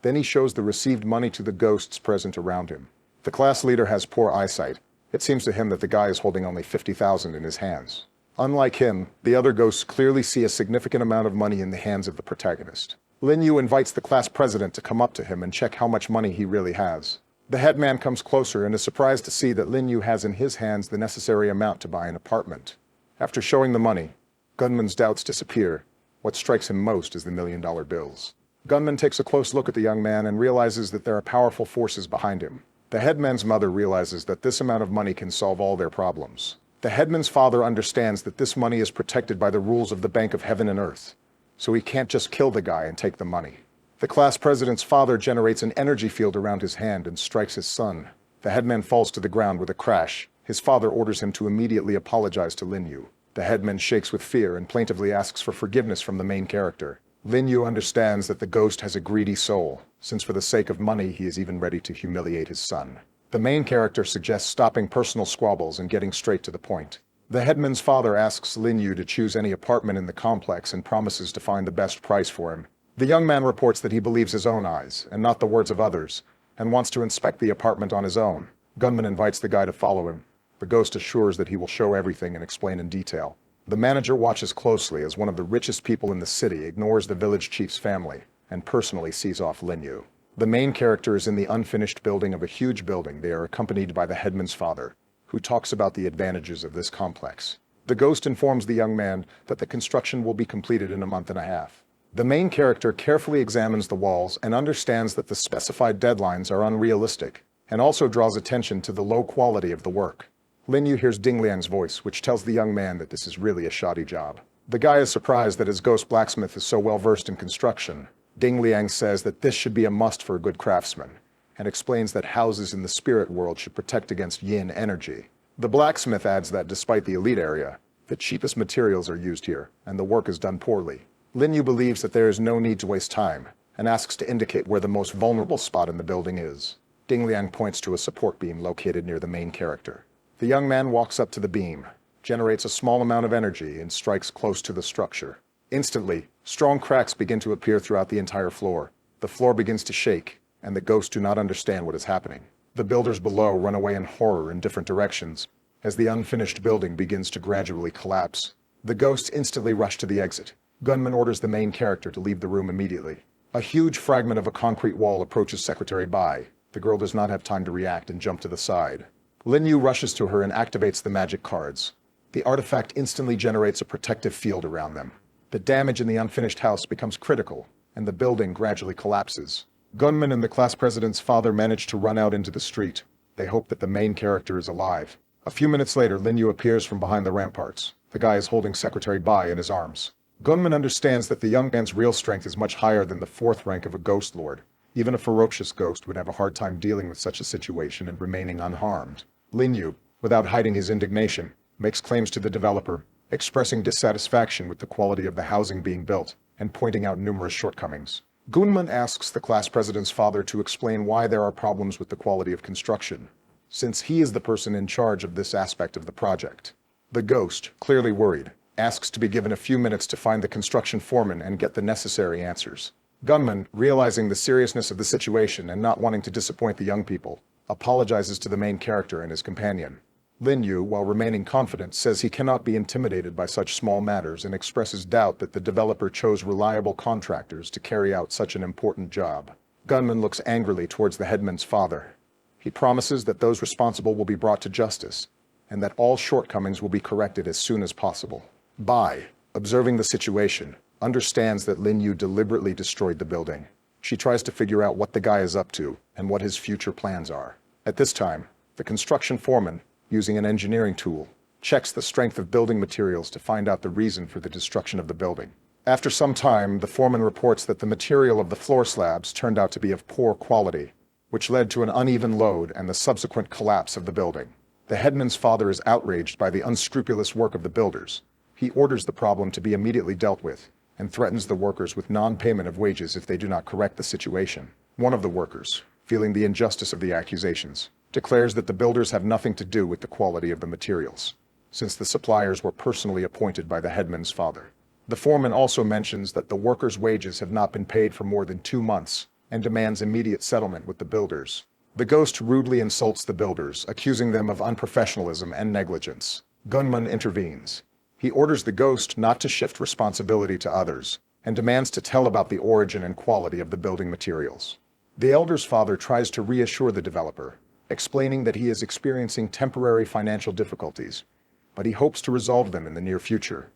Then he shows the received money to the ghosts present around him. The class leader has poor eyesight. It seems to him that the guy is holding only 50,000 in his hands. Unlike him, the other ghosts clearly see a significant amount of money in the hands of the protagonist. Lin Yu invites the class president to come up to him and check how much money he really has. The headman comes closer and is surprised to see that Lin Yu has in his hands the necessary amount to buy an apartment. After showing the money, Gunman's doubts disappear. What strikes him most is the $1,000,000 bills. Gunman takes a close look at the young man and realizes that there are powerful forces behind him. The headman's mother realizes that this amount of money can solve all their problems. The headman's father understands that this money is protected by the rules of the Bank of Heaven and Earth, so he can't just kill the guy and take the money. The class president's father generates an energy field around his hand and strikes his son. The headman falls to the ground with a crash. His father orders him to immediately apologize to Lin Yu. The headman shakes with fear and plaintively asks for forgiveness from the main character. Lin Yu understands that the ghost has a greedy soul, since for the sake of money he is even ready to humiliate his son. The main character suggests stopping personal squabbles and getting straight to the point. The headman's father asks Lin Yu to choose any apartment in the complex and promises to find the best price for him. The young man reports that he believes his own eyes, and not the words of others, and wants to inspect the apartment on his own. Gunman invites the guy to follow him. The ghost assures that he will show everything and explain in detail. The manager watches closely as one of the richest people in the city ignores the village chief's family and personally sees off Lin Yu. The main character is in the unfinished building of a huge building. They are accompanied by the headman's father, who talks about the advantages of this complex. The ghost informs the young man that the construction will be completed in a month and a half. The main character carefully examines the walls and understands that the specified deadlines are unrealistic, and also draws attention to the low quality of the work. Lin Yu hears Ding Liang's voice, which tells the young man that this is really a shoddy job. The guy is surprised that his ghost blacksmith is so well versed in construction. Ding Liang says that this should be a must for a good craftsman, and explains that houses in the spirit world should protect against yin energy. The blacksmith adds that despite the elite area, the cheapest materials are used here, and the work is done poorly. Lin Yu believes that there is no need to waste time, and asks to indicate where the most vulnerable spot in the building is. Ding Liang points to a support beam located near the main character. The young man walks up to the beam, generates a small amount of energy, and strikes close to the structure. Instantly, strong cracks begin to appear throughout the entire floor. The floor begins to shake, and the ghosts do not understand what is happening. The builders below run away in horror in different directions, as the unfinished building begins to gradually collapse. The ghosts instantly rush to the exit. Gunman orders the main character to leave the room immediately. A huge fragment of a concrete wall approaches Secretary Bai. The girl does not have time to react and jump to the side. Lin Yu rushes to her and activates the magic cards. The artifact instantly generates a protective field around them. The damage in the unfinished house becomes critical, and the building gradually collapses. Gunman and the class president's father manage to run out into the street. They hope that the main character is alive. A few minutes later, Lin Yu appears from behind the ramparts. The guy is holding Secretary Bai in his arms. Gunman understands that the young man's real strength is much higher than the fourth rank of a ghost lord. Even a ferocious ghost would have a hard time dealing with such a situation and remaining unharmed. Lin Yu, without hiding his indignation, makes claims to the developer, expressing dissatisfaction with the quality of the housing being built and pointing out numerous shortcomings. Gunman asks the class president's father to explain why there are problems with the quality of construction, since he is the person in charge of this aspect of the project. The ghost, clearly worried, asks to be given a few minutes to find the construction foreman and get the necessary answers. Gunman, realizing the seriousness of the situation and not wanting to disappoint the young people, apologizes to the main character and his companion. Lin Yu, while remaining confident, says he cannot be intimidated by such small matters and expresses doubt that the developer chose reliable contractors to carry out such an important job. Gunman looks angrily towards the headman's father. He promises that those responsible will be brought to justice, and that all shortcomings will be corrected as soon as possible. Bai, observing the situation, understands that Lin Yu deliberately destroyed the building. She tries to figure out what the guy is up to and what his future plans are. At this time, the construction foreman, using an engineering tool, checks the strength of building materials to find out the reason for the destruction of the building. After some time, the foreman reports that the material of the floor slabs turned out to be of poor quality, which led to an uneven load and the subsequent collapse of the building. The headman's father is outraged by the unscrupulous work of the builders. He orders the problem to be immediately dealt with, and threatens the workers with non-payment of wages if they do not correct the situation. One of the workers, feeling the injustice of the accusations, declares that the builders have nothing to do with the quality of the materials, since the suppliers were personally appointed by the headman's father. The foreman also mentions that the workers' wages have not been paid for more than 2 months, and demands immediate settlement with the builders. The ghost rudely insults the builders, accusing them of unprofessionalism and negligence. Gunman intervenes. He orders the ghost not to shift responsibility to others, and demands to tell about the origin and quality of the building materials. The elder's father tries to reassure the developer, explaining that he is experiencing temporary financial difficulties, but he hopes to resolve them in the near future.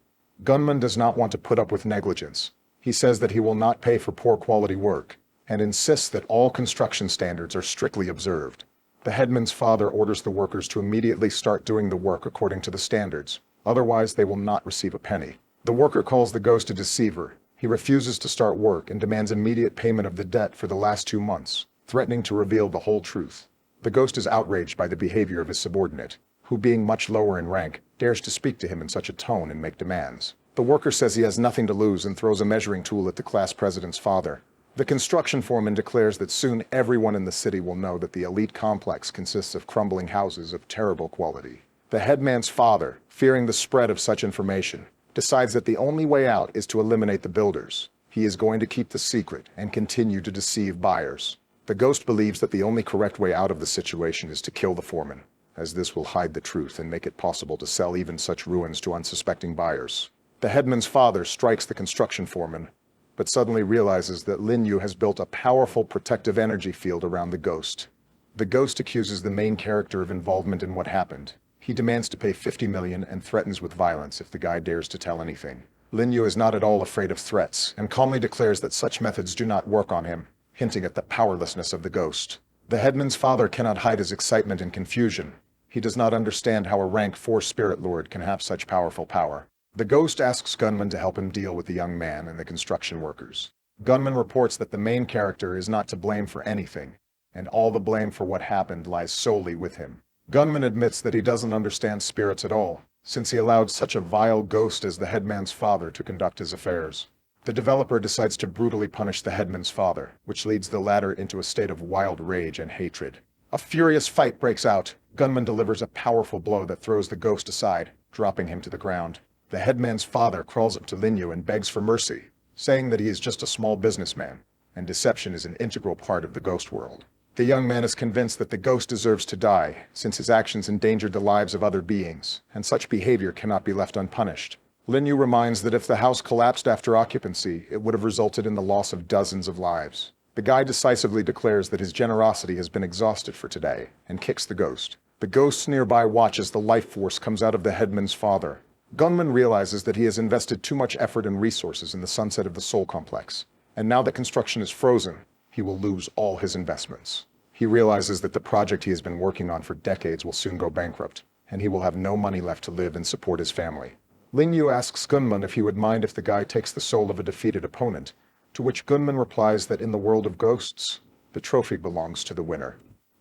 Gunman does not want to put up with negligence. He says that he will not pay for poor quality work, and insists that all construction standards are strictly observed. The headman's father orders the workers to immediately start doing the work according to the standards. Otherwise, they will not receive a penny. The worker calls the ghost a deceiver. He refuses to start work and demands immediate payment of the debt for the last 2 months, threatening to reveal the whole truth. The ghost is outraged by the behavior of his subordinate, who, being much lower in rank, dares to speak to him in such a tone and make demands. The worker says he has nothing to lose and throws a measuring tool at the class president's father. The construction foreman declares that soon everyone in the city will know that the elite complex consists of crumbling houses of terrible quality. The headman's father, fearing the spread of such information, decides that the only way out is to eliminate the builders. He is going to keep the secret and continue to deceive buyers. The ghost believes that the only correct way out of the situation is to kill the foreman, as this will hide the truth and make it possible to sell even such ruins to unsuspecting buyers. The headman's father strikes the construction foreman, but suddenly realizes that Lin Yu has built a powerful protective energy field around the ghost. The ghost accuses the main character of involvement in what happened. He demands to pay 50 million and threatens with violence if the guy dares to tell anything. Lin Yu is not at all afraid of threats and calmly declares that such methods do not work on him, hinting at the powerlessness of the ghost. The headman's father cannot hide his excitement and confusion. He does not understand how a rank 4 spirit lord can have such powerful power. The ghost asks Gunman to help him deal with the young man and the construction workers. Gunman reports that the main character is not to blame for anything, and all the blame for what happened lies solely with him. Gunman admits that he doesn't understand spirits at all, since he allowed such a vile ghost as the headman's father to conduct his affairs. The developer decides to brutally punish the headman's father, which leads the latter into a state of wild rage and hatred. A furious fight breaks out. Gunman delivers a powerful blow that throws the ghost aside, dropping him to the ground. The headman's father crawls up to Lin Yu and begs for mercy, saying that he is just a small businessman, and deception is an integral part of the ghost world. The young man is convinced that the ghost deserves to die, since his actions endangered the lives of other beings, and such behavior cannot be left unpunished. Lin Yu reminds that if the house collapsed after occupancy, it would have resulted in the loss of dozens of lives. The guy decisively declares that his generosity has been exhausted for today, and kicks the ghost. The ghost nearby watches the life force comes out of the headman's father. Gunman realizes that he has invested too much effort and resources in the sunset of the Soul Complex, and now that construction is frozen, he will lose all his investments. He realizes that the project he has been working on for decades will soon go bankrupt, and he will have no money left to live and support his family. Lin Yu asks Gunman if he would mind if the guy takes the soul of a defeated opponent, to which Gunman replies that in the world of ghosts, the trophy belongs to the winner.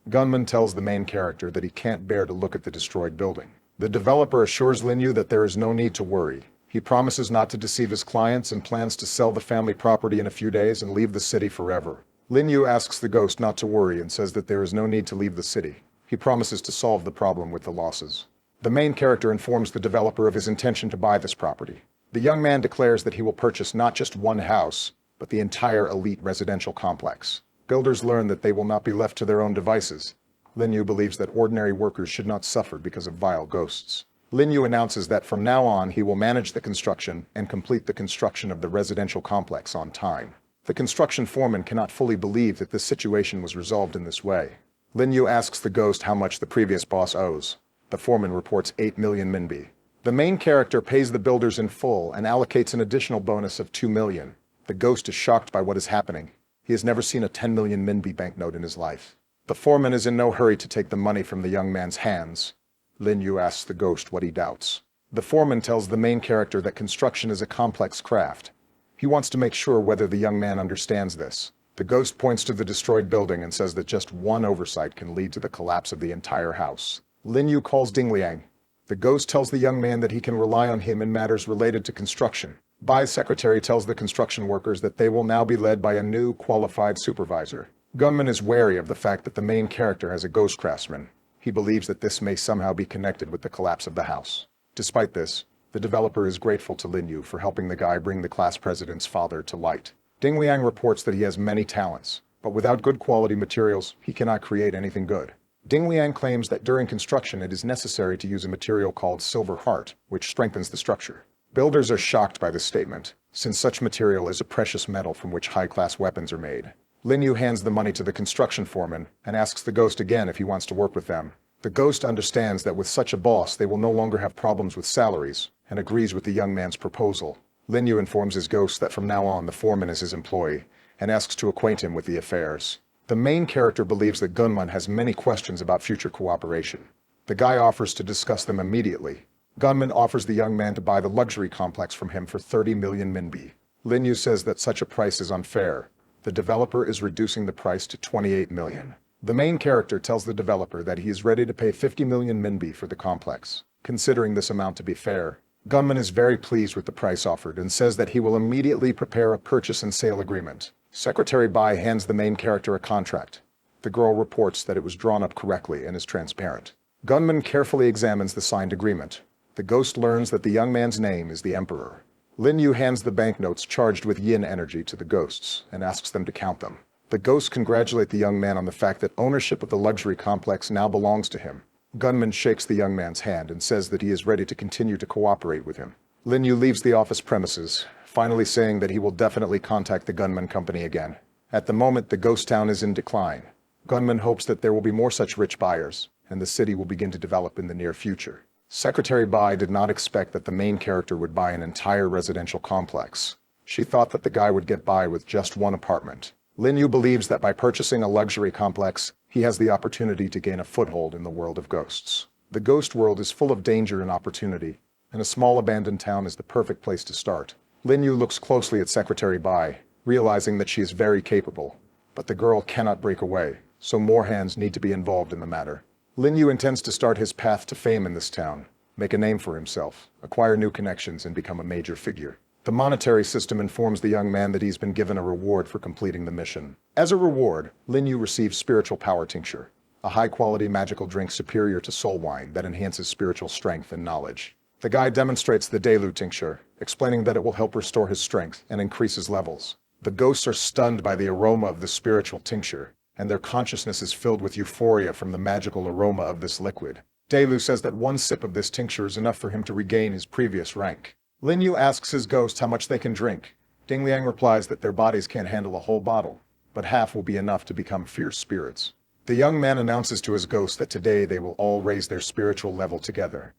Gunman tells the main character that he can't bear to look at the destroyed building. The developer assures Lin Yu that there is no need to worry. He promises not to deceive his clients and plans to sell the family property in a few days and leave the city forever. Lin Yu asks the ghost not to worry and says that there is no need to leave the city. He promises to solve the problem with the losses. The main character informs the developer of his intention to buy this property. The young man declares that he will purchase not just one house, but the entire elite residential complex. Builders learn that they will not be left to their own devices. Lin Yu believes that ordinary workers should not suffer because of vile ghosts. Lin Yu announces that from now on he will manage the construction and complete the construction of the residential complex on time. The construction foreman cannot fully believe that this situation was resolved in this way. Lin Yu asks the ghost how much the previous boss owes. The foreman reports 8 million minbi. The main character pays the builders in full and allocates an additional bonus of 2 million. The ghost is shocked by what is happening. He has never seen a 10 million minbi banknote in his life. The foreman is in no hurry to take the money from the young man's hands. Lin Yu asks the ghost what he doubts. The foreman tells the main character that construction is a complex craft. He wants to make sure whether the young man understands this. The ghost points to the destroyed building and says that just one oversight can lead to the collapse of the entire house. Lin Yu calls Ding Liang. The ghost tells the young man that he can rely on him in matters related to construction. Bai's secretary tells the construction workers that they will now be led by a new, qualified supervisor. Gunman is wary of the fact that the main character has a ghost craftsman. He believes that this may somehow be connected with the collapse of the house. Despite this, the developer is grateful to Lin Yu for helping the guy bring the class president's father to light. Ding Liang reports that he has many talents, but without good quality materials, he cannot create anything good. Ding Liang claims that during construction it is necessary to use a material called silver heart, which strengthens the structure. Builders are shocked by this statement, since such material is a precious metal from which high-class weapons are made. Lin Yu hands the money to the construction foreman and asks the ghost again if he wants to work with them. The ghost understands that with such a boss they will no longer have problems with salaries, and agrees with the young man's proposal. Lin Yu informs his ghost that from now on the foreman is his employee, and asks to acquaint him with the affairs. The main character believes that Gunman has many questions about future cooperation. The guy offers to discuss them immediately. Gunman offers the young man to buy the luxury complex from him for 30 million minbi. Lin Yu says that such a price is unfair. The developer is reducing the price to 28 million. The main character tells the developer that he is ready to pay 50 million minbi for the complex. Considering this amount to be fair, Gunman is very pleased with the price offered and says that he will immediately prepare a purchase and sale agreement. Secretary Bai hands the main character a contract. The girl reports that it was drawn up correctly and is transparent. Gunman carefully examines the signed agreement. The ghost learns that the young man's name is the Emperor. Lin Yu hands the banknotes charged with yin energy to the ghosts and asks them to count them. The ghosts congratulate the young man on the fact that ownership of the luxury complex now belongs to him. Gunman shakes the young man's hand and says that he is ready to continue to cooperate with him. Lin Yu leaves the office premises, finally saying that he will definitely contact the Gunman company again. At the moment, the ghost town is in decline. Gunman hopes that there will be more such rich buyers, and the city will begin to develop in the near future. Secretary Bai did not expect that the main character would buy an entire residential complex. She thought that the guy would get by with just one apartment. Lin Yu believes that by purchasing a luxury complex, he has the opportunity to gain a foothold in the world of ghosts. The ghost world is full of danger and opportunity, and a small abandoned town is the perfect place to start. Lin Yu looks closely at Secretary Bai, realizing that she is very capable. But the girl cannot break away, so more hands need to be involved in the matter. Lin Yu intends to start his path to fame in this town, make a name for himself, acquire new connections, and become a major figure. The monetary system informs the young man that he's been given a reward for completing the mission. As a reward, Lin Yu receives Spiritual Power Tincture, a high-quality magical drink superior to soul wine that enhances spiritual strength and knowledge. The guy demonstrates the Delu Tincture, explaining that it will help restore his strength and increase his levels. The ghosts are stunned by the aroma of the spiritual tincture, and their consciousness is filled with euphoria from the magical aroma of this liquid. Delu says that one sip of this tincture is enough for him to regain his previous rank. Lin Yu asks his ghost how much they can drink. Ding Liang replies that their bodies can't handle a whole bottle, but half will be enough to become fierce spirits. The young man announces to his ghost that today they will all raise their spiritual level together.